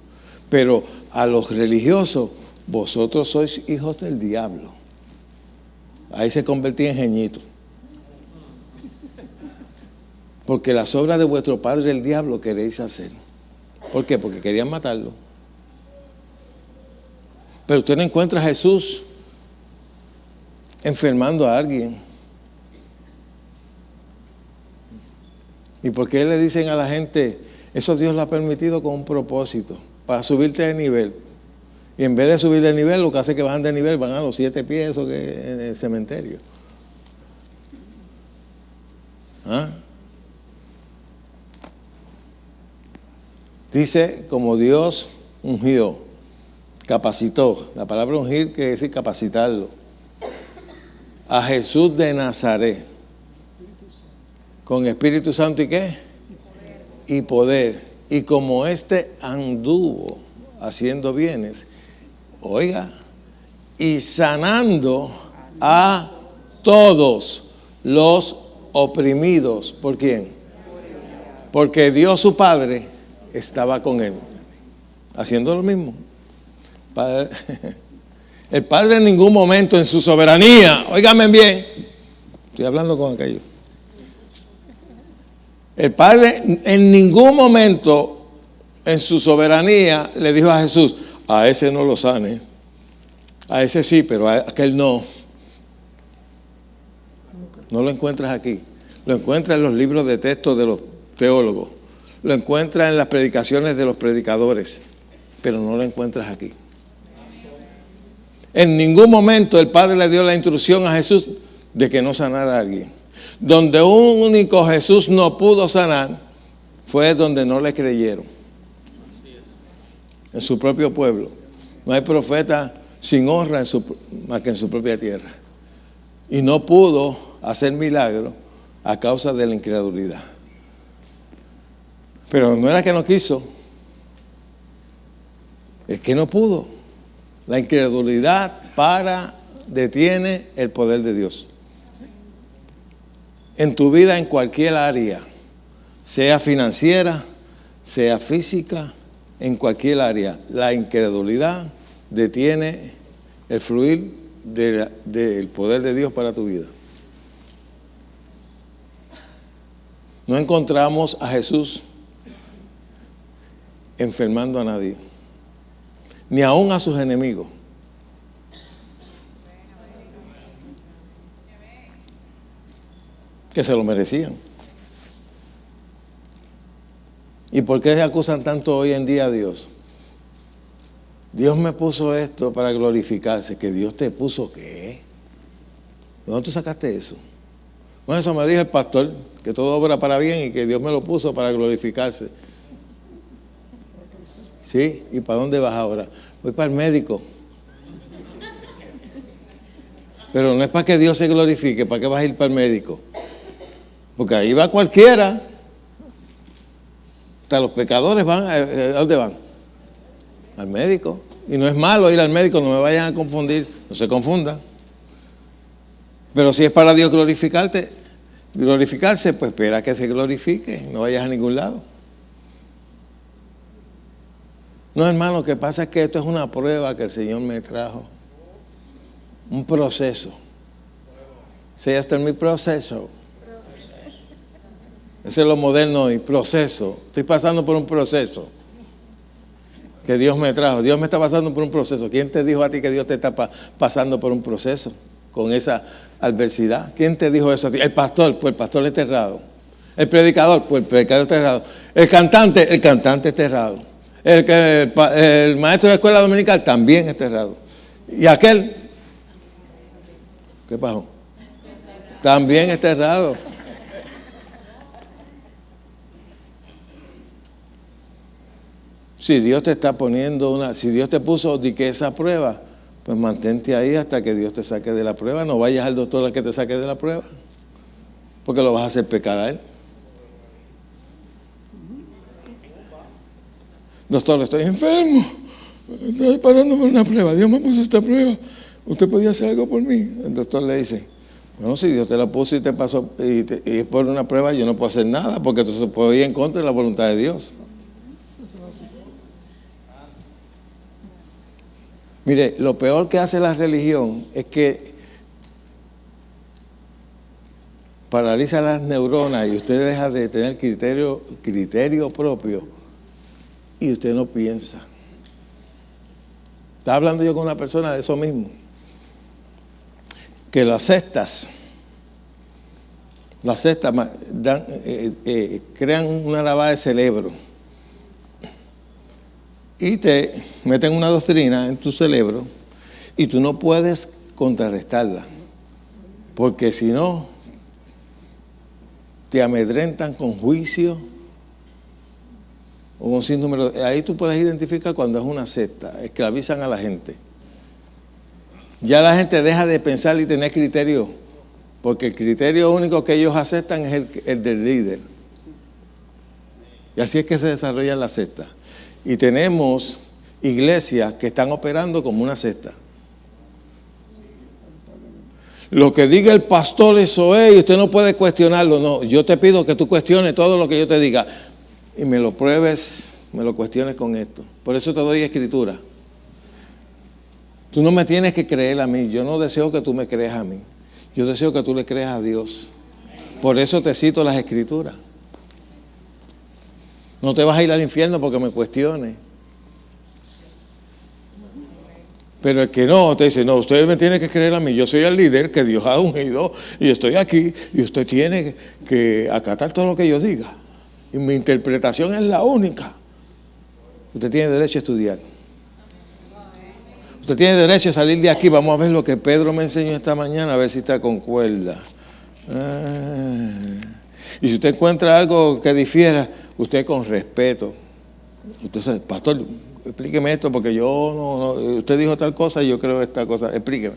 Pero a los religiosos, vosotros sois hijos del diablo. Ahí se convertía en jeñito. Porque las obras de vuestro padre el diablo queréis hacer. ¿Por qué? Porque querían matarlo. Pero usted no encuentra a Jesús enfermando a alguien. ¿Y por qué le dicen a la gente, eso Dios lo ha permitido con un propósito, para subirte de nivel? Y en vez de subir de nivel, lo que hace es que bajan de nivel, van a los 7 pies, eso que en el cementerio. ¿Ah? Dice, como Dios ungió, capacitó. La palabra ungir quiere decir capacitarlo. A Jesús de Nazaret. Con Espíritu Santo y ¿qué? Y poder. Y como éste anduvo haciendo bienes, oiga, y sanando a todos los oprimidos. ¿Por quién? Porque Dios su Padre estaba con él, haciendo lo mismo. El Padre en ningún momento en su soberanía, óigame bien, estoy hablando con aquello. El Padre en ningún momento en su soberanía le dijo a Jesús, a ese no lo sane, a ese sí, pero a aquel no. No lo encuentras aquí. Lo encuentras en los libros de texto de los teólogos. Lo encuentras en las predicaciones de los predicadores. Pero no lo encuentras aquí. En ningún momento el Padre le dio la instrucción a Jesús de que no sanara a alguien. Donde un único Jesús no pudo sanar fue donde no le creyeron. En su propio pueblo. No hay profeta sin honra más que en su propia tierra. Y no pudo hacer milagro a causa de la incredulidad. Pero no era que no quiso, es que no pudo. La incredulidad detiene el poder de Dios. En tu vida, en cualquier área, sea financiera, sea física, en cualquier área, la incredulidad detiene el fluir del poder de Dios para tu vida. No encontramos a Jesús enfermando a nadie, ni aún a sus enemigos. Que se lo merecían. ¿Y por qué se acusan tanto hoy en día a Dios? Dios me puso esto para glorificarse. ¿Que Dios te puso qué? ¿De dónde tú sacaste eso? Bueno, eso me dijo el pastor, que todo obra para bien y que Dios me lo puso para glorificarse. ¿Sí? ¿Y para dónde vas ahora? Voy para el médico. Pero no es para que Dios se glorifique. ¿Para qué vas a ir para el médico? Porque ahí va cualquiera. Hasta los pecadores van. ¿A dónde van? Al médico. Y no es malo ir al médico, no me vayan a confundir. No se confundan. Pero si es para Dios glorificarse, pues espera que se glorifique. No vayas a ningún lado. No, hermano, lo que pasa es que esto es una prueba que el Señor me trajo. Un proceso. Say after me, proceso. Ese es lo moderno hoy, proceso. Estoy pasando por un proceso que Dios me trajo. Dios me está pasando por un proceso. ¿Quién te dijo a ti que Dios te está pasando por un proceso con esa adversidad? ¿Quién te dijo eso a ti? El pastor, pues el pastor es errado. El predicador, pues el predicador es errado. El cantante es errado. El maestro de la escuela dominical también es errado. Y aquel, ¿qué pasó? También es errado. Si Dios te está poniendo si Dios te puso que esa prueba, pues mantente ahí hasta que Dios te saque de la prueba. No vayas al doctor a que te saque de la prueba, porque lo vas a hacer pecar a él. Doctor, estoy enfermo, estoy pasando por una prueba, Dios me puso esta prueba, ¿usted podía hacer algo por mí? El doctor le dice, bueno, si Dios te la puso y te pasó y es por una prueba, yo no puedo hacer nada, porque entonces puedo ir en contra de la voluntad de Dios. Mire, lo peor que hace la religión es que paraliza las neuronas y usted deja de tener criterio propio y usted no piensa. Estaba hablando yo con una persona de eso mismo, que las sectas crean una lavada de cerebro y te meten una doctrina en tu cerebro y tú no puedes contrarrestarla, porque si no te amedrentan con juicio o un sinnúmero. Ahí tú puedes identificar cuando es una secta, esclavizan a la gente. Ya la gente deja de pensar y tener criterio, porque el criterio único que ellos aceptan es el del líder. Y así es que se desarrolla la secta. Y tenemos iglesias que están operando como una secta. Lo que diga el pastor, eso es, y usted no puede cuestionarlo. No, yo te pido que tú cuestiones todo lo que yo te diga y me lo pruebes, me lo cuestiones con esto. Por eso te doy escritura. Tú no me tienes que creer a mí. Yo no deseo que tú me creas a mí. Yo deseo que tú le creas a Dios. Por eso te cito las escrituras. No te vas a ir al infierno porque me cuestiones. Pero el que no, te dice, no, usted me tiene que creer a mí. Yo soy el líder que Dios ha ungido y estoy aquí y usted tiene que acatar todo lo que yo diga. Y mi interpretación es la única. Usted tiene derecho a estudiar. Usted tiene derecho a salir de aquí. Vamos a ver lo que Pedro me enseñó esta mañana, a ver si está concuerda. Y si usted encuentra algo que difiera, usted con respeto. Usted sabe, pastor, explíqueme esto porque yo no, usted dijo tal cosa y yo creo esta cosa, explíqueme.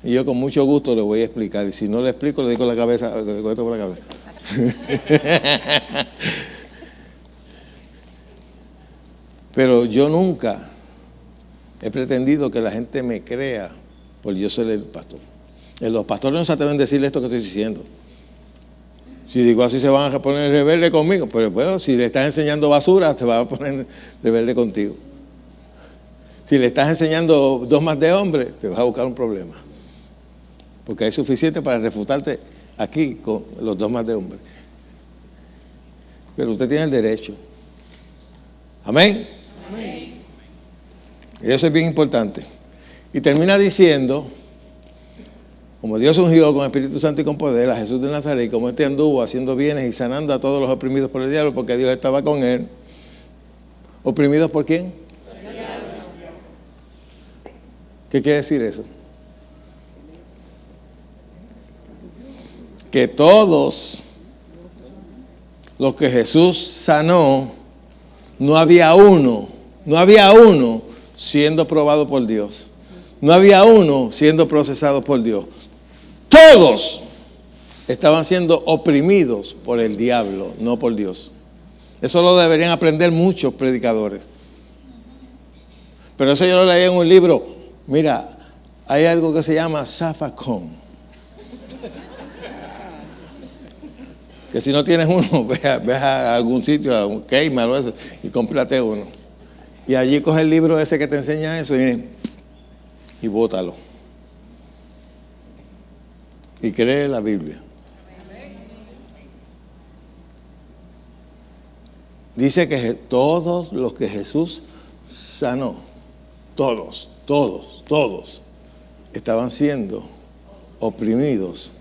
Y yo con mucho gusto le voy a explicar. Y si no le explico, le digo la cabeza, con esto por la cabeza. Pero yo nunca he pretendido que la gente me crea por yo ser el pastor. Los pastores no se atreven a decirle esto que estoy diciendo. Si digo así se van a poner rebelde conmigo, pero bueno, si le estás enseñando basura, se van a poner rebelde contigo. Si le estás enseñando 2 más de hombre, te vas a buscar un problema. Porque hay suficiente para refutarte aquí con los 2 más de hombre. Pero usted tiene el derecho. Amén. Amén. Y eso es bien importante. Y termina diciendo, como Dios ungió con Espíritu Santo y con poder a Jesús de Nazaret, y como este anduvo haciendo bienes y sanando a todos los oprimidos por el diablo, porque Dios estaba con él. ¿Oprimidos por quién? ¿Qué quiere decir eso? Que todos los que Jesús sanó, no había uno siendo probado por Dios. No había uno siendo procesado por Dios. Todos estaban siendo oprimidos por el diablo, no por Dios. Eso lo deberían aprender muchos predicadores. Pero eso yo lo leí en un libro. Mira, hay algo que se llama zafacón. Que si no tienes uno, ve a algún sitio, a un Kmart o eso, y cómprate uno. Y allí coge el libro ese que te enseña eso y bótalo. Y cree la Biblia. Dice que todos los que Jesús sanó, todos, estaban siendo oprimidos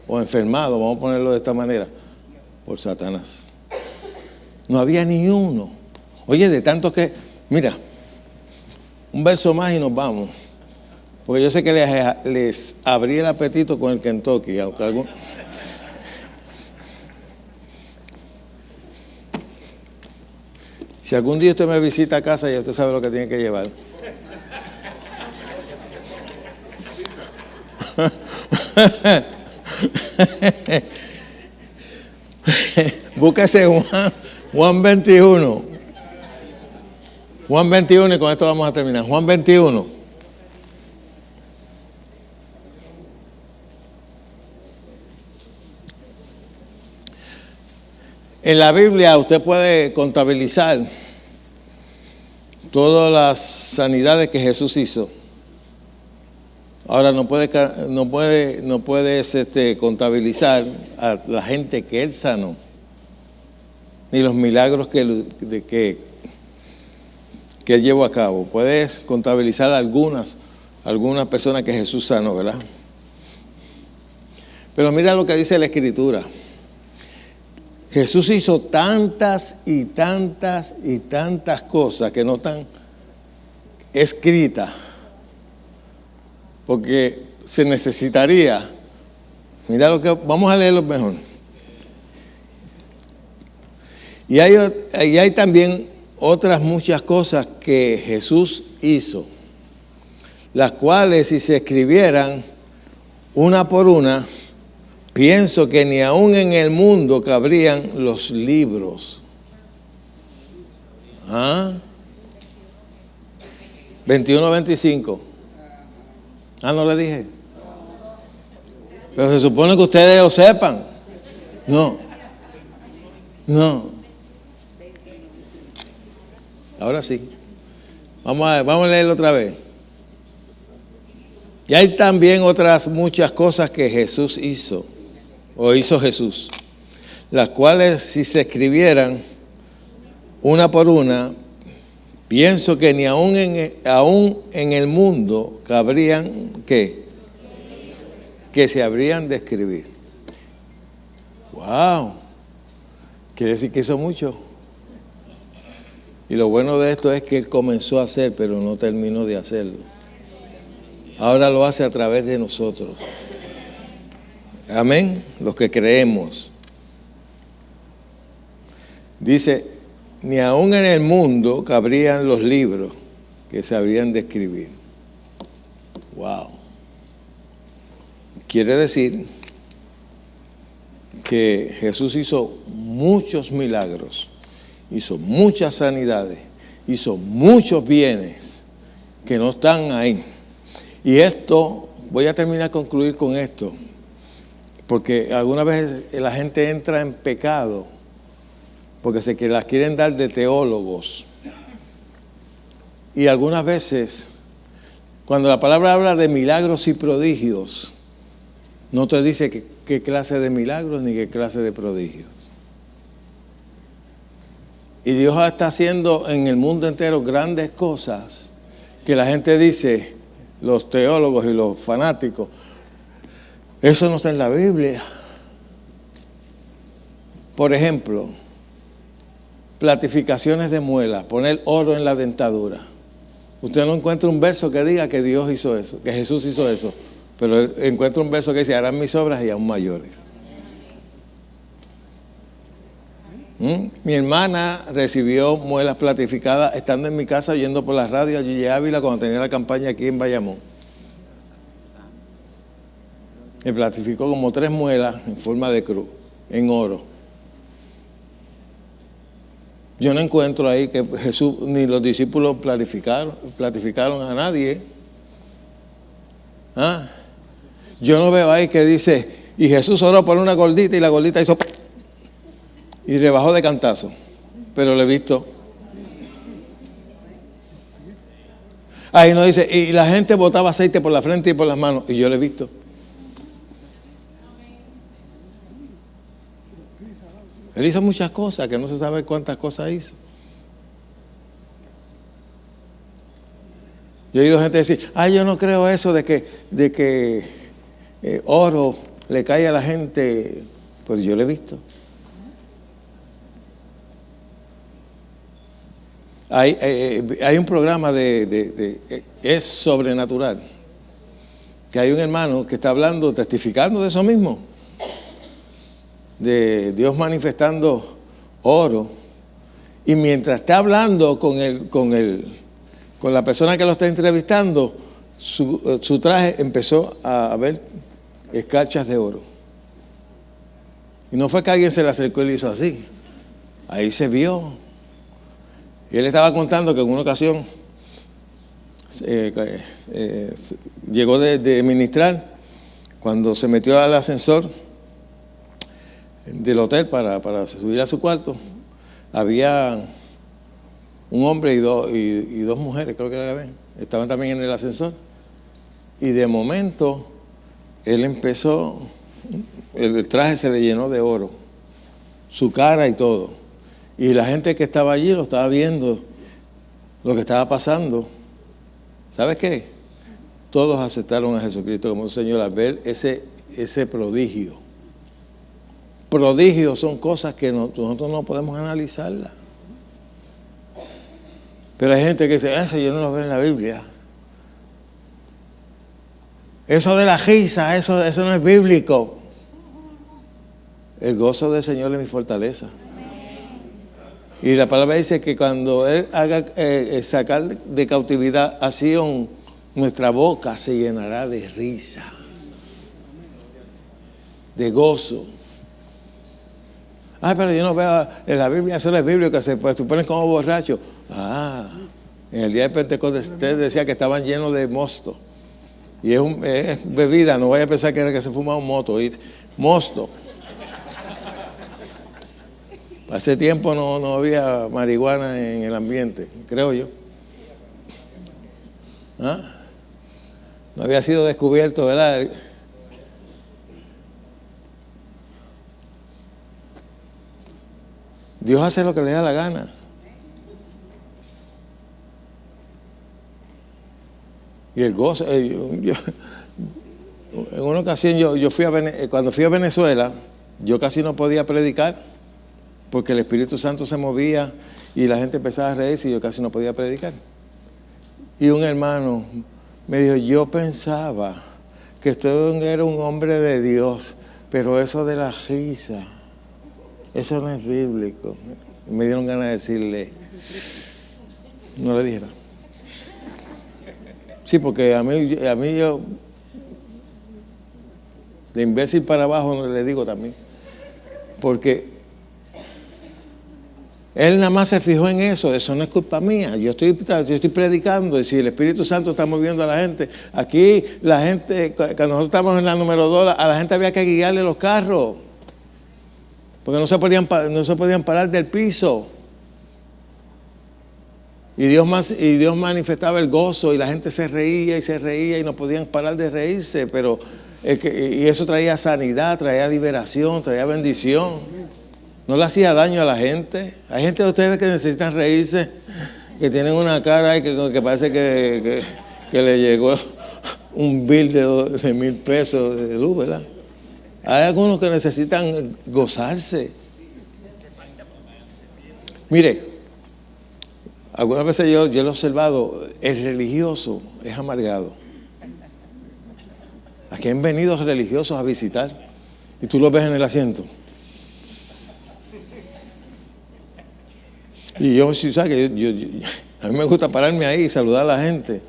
o enfermados, vamos a ponerlo de esta manera, por Satanás. No había ni uno. Oye, de tanto que, mira, un verso más y nos vamos. Porque yo sé que les abrí el apetito con el Kentucky, aunque algún... Si algún día usted me visita a casa, ya usted sabe lo que tiene que llevar. Búsquese Juan 21. Juan 21 y con esto vamos a terminar. Juan 21. En la Biblia usted puede contabilizar todas las sanidades que Jesús hizo. Ahora no puedes contabilizar a la gente que Él sanó, ni los milagros que Él llevó a cabo. Puedes contabilizar algunas personas que Jesús sanó, ¿verdad? Pero mira lo que dice la Escritura. Jesús hizo tantas y tantas y tantas cosas que no están escritas, porque se necesitaría, mira lo que, vamos a leerlo mejor. Y hay también otras muchas cosas que Jesús hizo, las cuales si se escribieran una por una, pienso que ni aún en el mundo cabrían los libros. 21, 25. No le dije. Pero se supone que ustedes lo sepan. No. Ahora sí. Vamos a leerlo otra vez. Y hay también otras muchas cosas que Jesús hizo, o hizo Jesús, las cuales si se escribieran una por una, pienso que ni aún en el mundo cabrían, ¿qué? Que se habrían de escribir. ¡Wow! Quiere decir que hizo mucho. Y lo bueno de esto es que Él comenzó a hacer, pero no terminó de hacerlo. Ahora lo hace a través de nosotros. Amén. Los que creemos. Dice, ni aún en el mundo cabrían los libros que se habrían de escribir. Wow. Quiere decir que Jesús hizo muchos milagros, hizo muchas sanidades, hizo muchos bienes que no están ahí. Y esto, voy a concluir con esto, porque algunas veces la gente entra en pecado porque se las quieren dar de teólogos. Y algunas veces, cuando la palabra habla de milagros y prodigios, no te dice qué clase de milagros ni qué clase de prodigios. Y Dios está haciendo en el mundo entero grandes cosas que la gente dice, los teólogos y los fanáticos, eso no está en la Biblia. Por ejemplo, platificaciones de muelas, poner oro en la dentadura. Usted no encuentra un verso que diga que Dios hizo eso, que Jesús hizo eso, pero encuentra un verso que dice, harán mis obras y aún mayores. Mi hermana recibió muelas platificadas estando en mi casa oyendo por la radio a Gigi Ávila cuando tenía la campaña aquí en Bayamón. Me platificó como 3 muelas en forma de cruz, en oro. Yo no encuentro ahí que Jesús ni los discípulos platificaron a nadie. Yo no veo ahí que dice, y Jesús oró por una gordita y la gordita hizo y rebajó de cantazo, pero lo he visto. Ahí no dice, y la gente botaba aceite por la frente y por las manos, y yo lo he visto. Él hizo muchas cosas, que no se sabe cuántas cosas hizo. Yo he oído gente decir, yo no creo eso de que oro le cae a la gente, pues yo lo he visto. Hay un programa es sobrenatural, que hay un hermano que está hablando, testificando de eso mismo, de Dios manifestando oro, y mientras está hablando con la persona que lo está entrevistando, su traje empezó a ver escarchas de oro, y no fue que alguien se le acercó y le hizo así, ahí se vio. Y él estaba contando que en una ocasión llegó de ministrar, cuando se metió al ascensor del hotel para subir a su cuarto, había un hombre y dos mujeres, creo que era, estaban también en el ascensor. Y de momento él empezó, el traje se le llenó de oro, su cara y todo. Y la gente que estaba allí lo estaba viendo, lo que estaba pasando. ¿Sabes qué? Todos aceptaron a Jesucristo como un Señor al ver ese prodigio. Prodigios son cosas que nosotros no podemos analizarlas. Pero hay gente que dice, eso yo no lo veo en la Biblia. Eso de la risa, eso no es bíblico. El gozo del Señor es mi fortaleza. Y la palabra dice que cuando Él haga sacar de cautividad a Sión, nuestra boca se llenará de risa, de gozo. Pero yo no veo en la Biblia, eso no es bíblico, que se suponen como borrachos. En el día de Pentecostés decía que estaban llenos de mosto. Y es bebida, no vaya a pensar que era que se fumaba un mosto. Hace tiempo no había marihuana en el ambiente, creo yo. No había sido descubierto, ¿verdad? Dios hace lo que le da la gana. Y el gozo. En una ocasión cuando fui a Venezuela, yo casi no podía predicar porque el Espíritu Santo se movía y la gente empezaba a reírse y yo casi no podía predicar. Y un hermano me dijo, yo pensaba que usted era un hombre de Dios, pero eso de la risa, eso no es bíblico. Y me dieron ganas de decirle, no le dijera. Sí, porque a mí yo, de imbécil para abajo, no le digo también. Porque él nada más se fijó en eso no es culpa mía. Yo estoy predicando y si el Espíritu Santo está moviendo a la gente. Aquí la gente, cuando nosotros estábamos en la número 2, a la gente había que guiarle los carros. Porque no se podían parar del piso. Y Dios manifestaba el gozo y la gente se reía y no podían parar de reírse. Pero y eso traía sanidad, traía liberación, traía bendición. No le hacía daño a la gente. Hay gente de ustedes que necesitan reírse, que tienen una cara y que parece que le llegó un bill de 1,000 pesos de luz, ¿verdad? Hay algunos que necesitan gozarse. Mire, algunas veces yo lo he observado, el religioso es amargado. Aquí han venido religiosos a visitar y tú los ves en el asiento. Y yo, ¿sabes? A mí me gusta pararme ahí y saludar a la gente.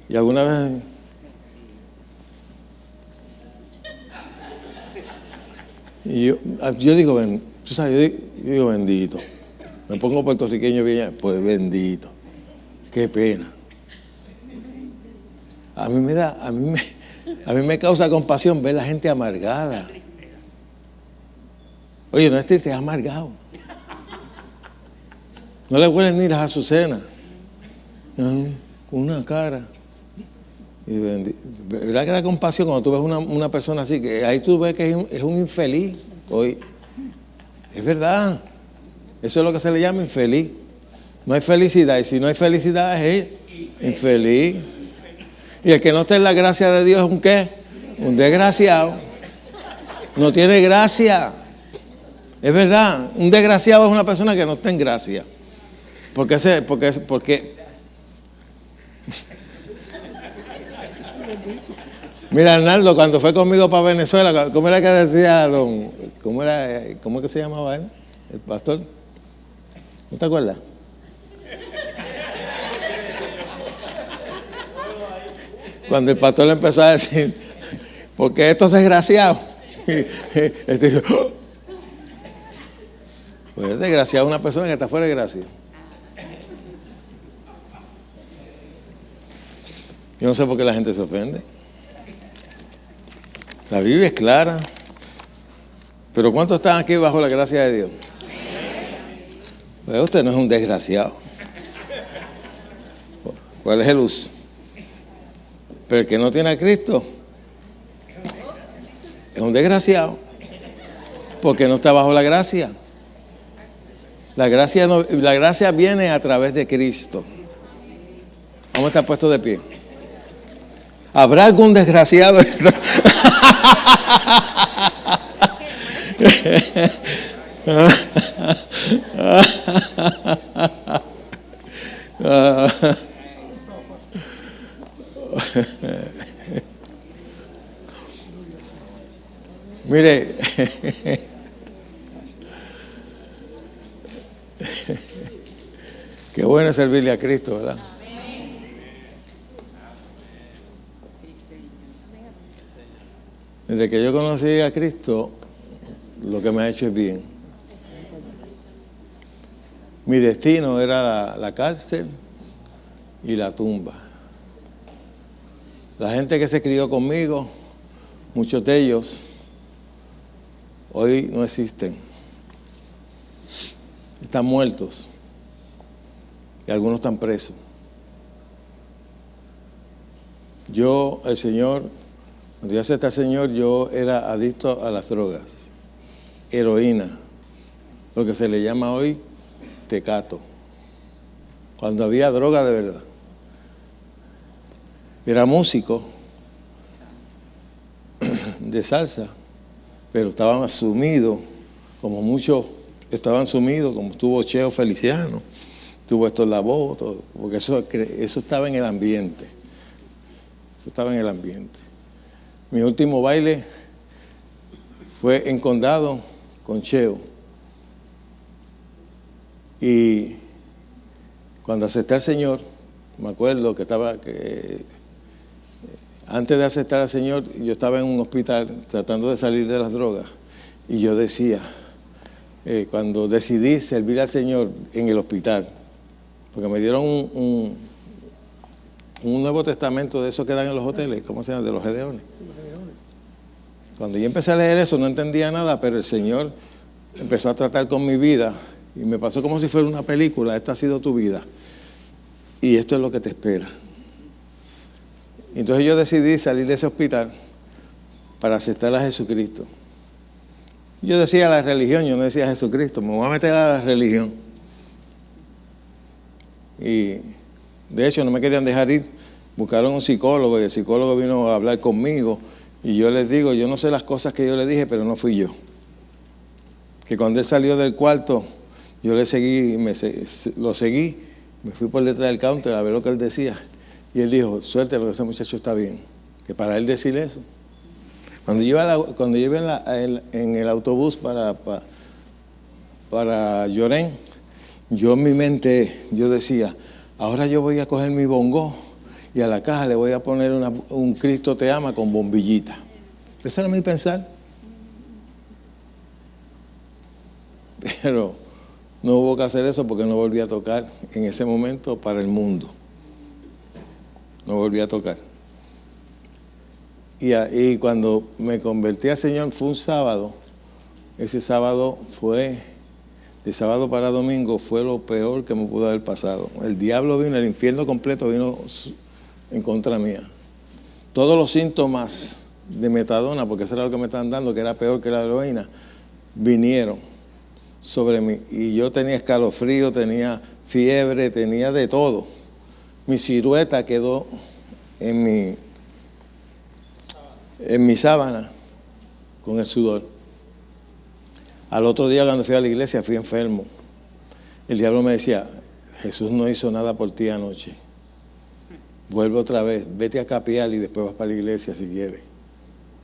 Y alguna vez... Y yo digo, tú sabes, yo digo bendito. Me pongo puertorriqueño bien, pues bendito. Qué pena. A mí me causa compasión ver la gente amargada. Oye, no es triste, es amargado. No le huelen ni las azucenas. Con una cara. Y ¿verdad que da compasión cuando tú ves una persona así? Que ahí tú ves que es un infeliz. Hoy. Es verdad. Eso es lo que se le llama infeliz. No hay felicidad. Y si no hay felicidad es infeliz. Y el que no está en la gracia de Dios es un ¿qué? Un desgraciado. No tiene gracia. Es verdad. Un desgraciado es una persona que no está en gracia. Porque mira, Arnaldo, cuando fue conmigo para Venezuela, ¿cómo era que decía cómo que se llamaba él? El pastor. ¿No te acuerdas? Cuando el pastor le empezó a decir, porque estos desgraciados. Dijo, pues es desgraciado una persona que está fuera de gracia. Yo no sé por qué la gente se ofende. La Biblia es clara. Pero ¿cuántos están aquí bajo la gracia de Dios? Pues usted no es un desgraciado. ¿Cuál es el uso? Pero el que no tiene a Cristo es un desgraciado. Porque no está bajo la gracia. La gracia viene a través de Cristo. Vamos a estar puestos de pie. ¿Habrá algún desgraciado? Mire, Qué bueno es servirle a Cristo, ¿verdad? Desde que yo conocí a Cristo, lo que me ha hecho es bien. Mi destino era la cárcel y la tumba. La gente que se crió conmigo, muchos de ellos, hoy no existen. Están muertos. Y algunos están presos. Cuando yo acepté al Señor, yo era adicto a las drogas. Heroína. Lo que se le llama hoy tecato. Cuando había droga de verdad. Era músico de salsa, pero estaban sumidos, como muchos estaban sumidos, como estuvo Cheo Feliciano, estuvo Héctor Lavoe, todo, porque eso estaba en el ambiente. Eso estaba en el ambiente. Mi último baile fue en Condado con Cheo. Y cuando acepté al Señor, me acuerdo que antes de aceptar al Señor, yo estaba en un hospital tratando de salir de las drogas. Y yo decía, cuando decidí servir al Señor en el hospital, porque me dieron un Nuevo Testamento de esos que dan en los hoteles, ¿cómo se llama? De los Gedeones. Cuando yo empecé a leer eso, no entendía nada, pero el Señor empezó a tratar con mi vida y me pasó como si fuera una película. Esta ha sido tu vida y esto es lo que te espera. Entonces yo decidí salir de ese hospital para aceptar a Jesucristo. Yo decía la religión, yo no decía Jesucristo, me voy a meter a la religión. Y de hecho no me querían dejar ir, buscaron un psicólogo y el psicólogo vino a hablar conmigo y yo les digo, yo no sé las cosas que yo le dije, pero no fui yo. Que cuando él salió del cuarto, yo le seguí, lo seguí, me fui por detrás del counter a ver lo que él decía. Y él dijo, suerte, lo que ese muchacho está bien. Que para él decir eso. Cuando yo iba en el autobús para Llorén, yo en mi mente, yo decía, ahora yo voy a coger mi bongo y a la caja le voy a poner un Cristo te ama con bombillita. Ese era mi pensar. Pero no hubo que hacer eso porque no volví a tocar en ese momento para el mundo. No volví a tocar. Y cuando me convertí al Señor fue un sábado. Ese sábado de sábado para domingo, fue lo peor que me pudo haber pasado. El diablo vino, el infierno completo vino en contra mía. Todos los síntomas de metadona, porque eso era lo que me estaban dando, que era peor que la heroína, vinieron sobre mí. Y yo tenía escalofrío, tenía fiebre, tenía de todo. Mi silueta quedó en mi sábana con el sudor. Al otro día cuando fui a la iglesia fui enfermo. El diablo me decía, Jesús no hizo nada por ti anoche. Vuelve otra vez, vete a capear y después vas para la iglesia si quieres.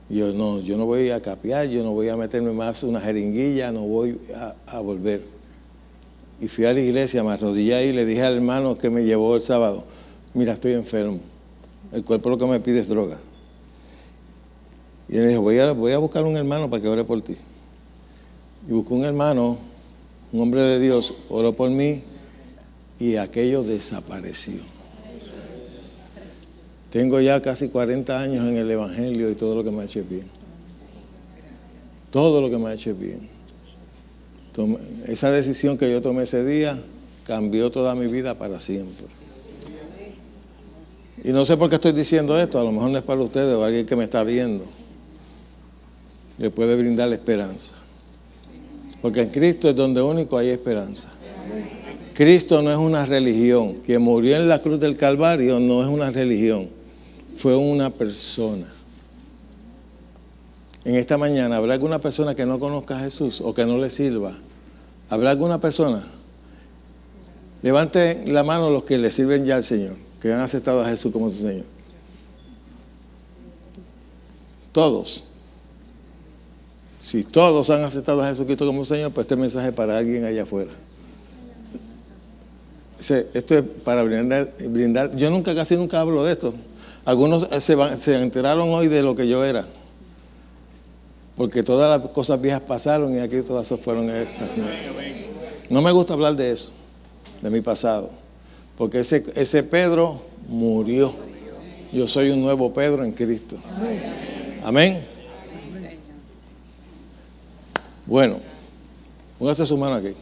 Y yo no voy a capear, yo no voy a meterme más una jeringuilla, no voy a volver. Y fui a la iglesia, me arrodillé ahí y le dije al hermano que me llevó el sábado, mira, estoy enfermo. El cuerpo lo que me pide es droga. Y él me dijo, voy a buscar un hermano para que ore por ti. Y buscó un hermano, un hombre de Dios, oró por mí y aquello desapareció. Tengo ya casi 40 años en el Evangelio y todo lo que me ha hecho es bien. Todo lo que me ha hecho es bien. Esa decisión que yo tomé ese día cambió toda mi vida para siempre. Y no sé por qué estoy diciendo esto, a lo mejor no es para ustedes o alguien que me está viendo. Le puede brindar la esperanza. Porque en Cristo es donde único hay esperanza. Cristo no es una religión. Quien murió en la cruz del Calvario no es una religión. Fue una persona. En esta mañana, ¿habrá alguna persona que no conozca a Jesús o que no le sirva? ¿Habrá alguna persona? Levanten la mano los que le sirven ya al Señor, que han aceptado a Jesús como su Señor. Todos. Si todos han aceptado a Jesucristo como Señor, pues este mensaje es para alguien allá afuera. Esto es para brindar. Yo casi nunca hablo de esto. Algunos se enteraron hoy de lo que yo era. Porque todas las cosas viejas pasaron y aquí todas fueron esas. No me gusta hablar de eso, de mi pasado. Porque ese Pedro murió. Yo soy un nuevo Pedro en Cristo. Amén. Bueno, póngase su mano aquí.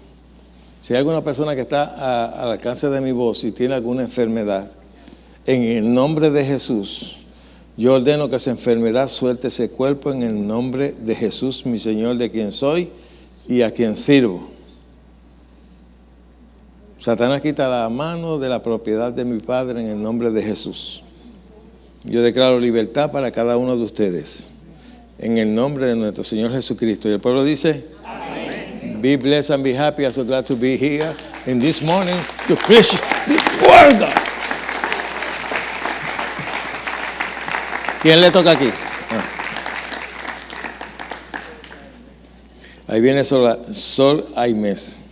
Si hay alguna persona que está al alcance de mi voz y tiene alguna enfermedad, en el nombre de Jesús, yo ordeno que esa enfermedad suelte ese cuerpo en el nombre de Jesús, mi Señor, de quien soy y a quien sirvo. Satanás quita la mano de la propiedad de mi Padre en el nombre de Jesús. Yo declaro libertad para cada uno de ustedes. En el nombre de nuestro Señor Jesucristo. Y el pueblo dice, Amen. Be blessed and be happy. I'm so glad to be here in this morning to preach the word of God. ¿Quién le toca aquí? Ahí viene Sol Aimes.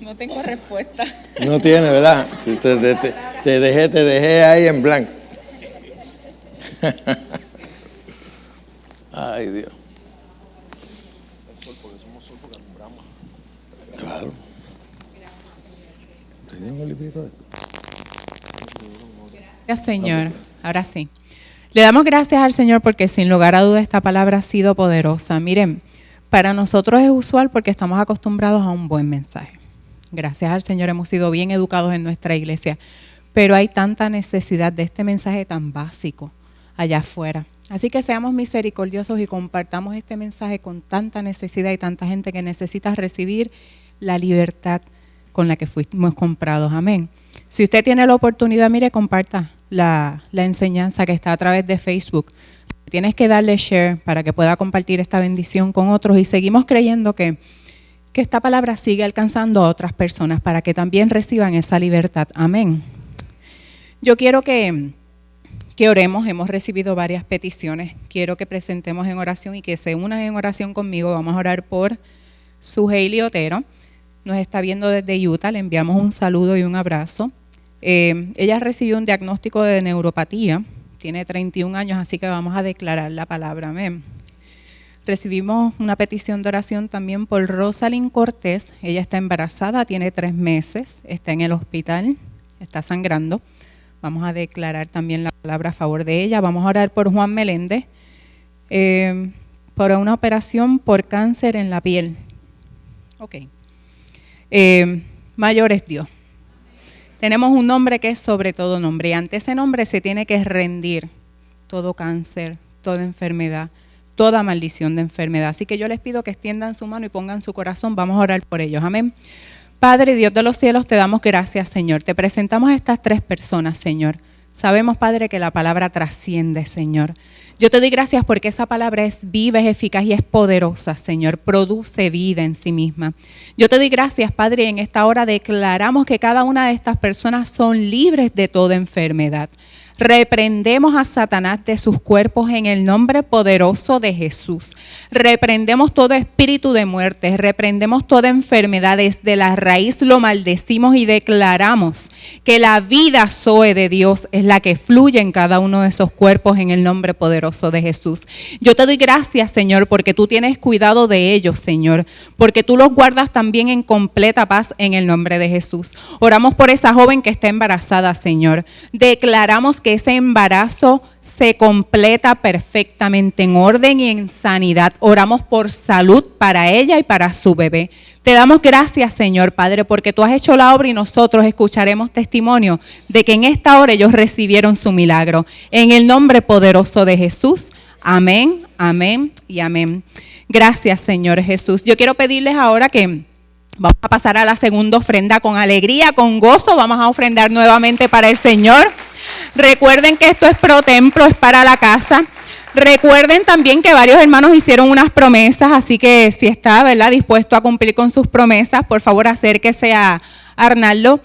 No tengo respuesta. No tiene, ¿verdad? Te dejé ahí en blanco. Ay, Dios. Claro. ¿Te dieron un librito de esto? Gracias, Señor. Ahora sí. Le damos gracias al Señor porque sin lugar a duda esta palabra ha sido poderosa. Miren, para nosotros es usual porque estamos acostumbrados a un buen mensaje. Gracias al Señor hemos sido bien educados en nuestra iglesia, pero hay tanta necesidad de este mensaje tan básico allá afuera. Así que seamos misericordiosos y compartamos este mensaje con tanta necesidad y tanta gente que necesita recibir la libertad con la que fuimos comprados. Amén. Si usted tiene la oportunidad, mire, comparta la enseñanza que está a través de Facebook. Tienes que darle share para que pueda compartir esta bendición con otros y seguimos creyendo que esta palabra sigue alcanzando a otras personas para que también reciban esa libertad. Amén. Yo quiero que oremos. Hemos recibido varias peticiones. Quiero que presentemos en oración y que se unan en oración conmigo. Vamos a orar por Suheili Otero. Nos está viendo desde Utah. Le enviamos un saludo y un abrazo. Ella recibió un diagnóstico de neuropatía. Tiene 31 años, así que vamos a declarar la palabra. Amén. Recibimos una petición de oración también por Rosalind Cortés. Ella está embarazada, tiene 3 meses, está en el hospital, está sangrando. Vamos a declarar también la palabra a favor de ella. Vamos a orar por Juan Meléndez, por una operación por cáncer en la piel. Ok. Mayor es Dios. Tenemos un nombre que es sobre todo nombre y ante ese nombre se tiene que rendir todo cáncer, toda enfermedad, toda maldición de enfermedad. Así que yo les pido que extiendan su mano y pongan su corazón. Vamos a orar por ellos. Amén. Padre, Dios de los cielos, te damos gracias, Señor. Te presentamos a estas 3 personas, Señor. Sabemos, Padre, que la palabra trasciende, Señor. Yo te doy gracias porque esa palabra es viva, es eficaz y es poderosa, Señor. Produce vida en sí misma. Yo te doy gracias, Padre, y en esta hora declaramos que cada una de estas personas son libres de toda enfermedad. Reprendemos a Satanás de sus cuerpos en el nombre poderoso de Jesús. Reprendemos todo espíritu de muerte, reprendemos toda enfermedad, desde la raíz lo maldecimos y declaramos que la vida Zoe de Dios es la que fluye en cada uno de esos cuerpos en el nombre poderoso de Jesús. Yo te doy gracias, Señor, porque tú tienes cuidado de ellos, Señor, porque tú los guardas también en completa paz en el nombre de Jesús. Oramos por esa joven que está embarazada, Señor. Declaramos que ese embarazo se completa perfectamente en orden y en sanidad. Oramos por salud para ella y para su bebé. Te damos gracias, Señor Padre, porque tú has hecho la obra y nosotros escucharemos testimonio de que en esta hora ellos recibieron su milagro. En el nombre poderoso de Jesús. Amén, amén y amén. Gracias, Señor Jesús. Yo quiero pedirles ahora que vamos a pasar a la segunda ofrenda con alegría, con gozo. Vamos a ofrendar nuevamente para el Señor. Recuerden que esto es pro templo, es para la casa. Recuerden también que varios hermanos hicieron unas promesas, así que si está, ¿verdad?, dispuesto a cumplir con sus promesas, por favor acérquese a Arnaldo.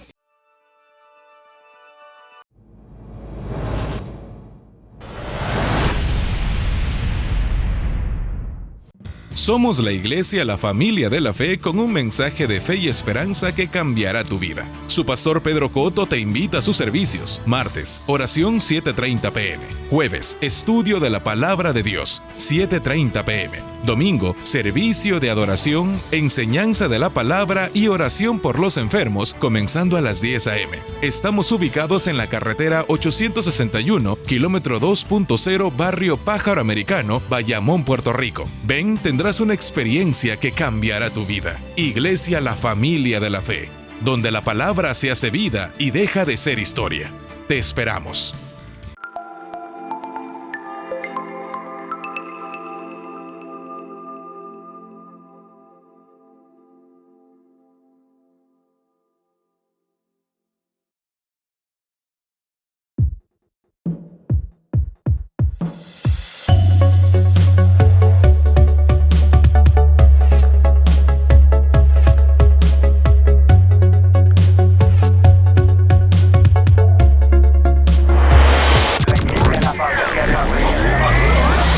Somos la iglesia La Familia de la Fe con un mensaje de fe y esperanza que cambiará tu vida. Su pastor Pedro Cotto te invita a sus servicios. Martes, oración 7:30 p.m. Jueves, estudio de la palabra de Dios, 7:30 p.m. Domingo, servicio de adoración, enseñanza de la palabra y oración por los enfermos, comenzando a las 10 a.m. Estamos ubicados en la carretera 861, kilómetro 2.0, barrio Pájaro Americano, Bayamón, Puerto Rico. Ven, tendrás una experiencia que cambiará tu vida. Iglesia La Familia de la Fe, donde la palabra se hace vida y deja de ser historia. Te esperamos.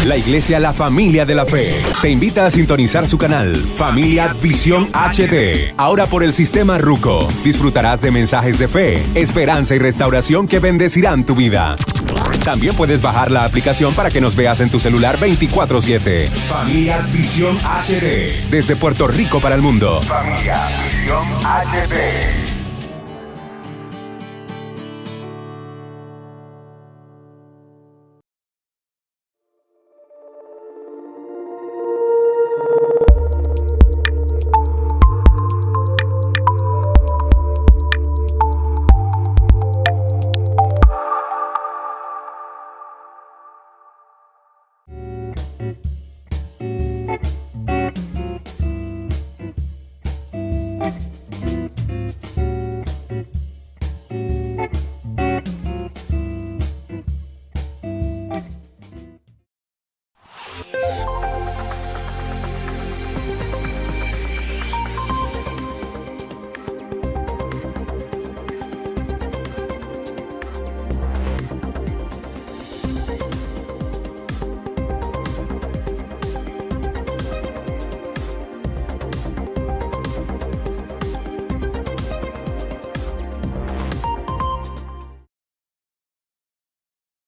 La Iglesia La Familia de la Fe te invita a sintonizar su canal Familia Visión HD. Ahora por el sistema Ruco. Disfrutarás de mensajes de fe, esperanza y restauración que bendecirán tu vida. También puedes bajar la aplicación para que nos veas en tu celular 24/7. Familia Visión HD. Desde Puerto Rico para el mundo. Familia Visión HD.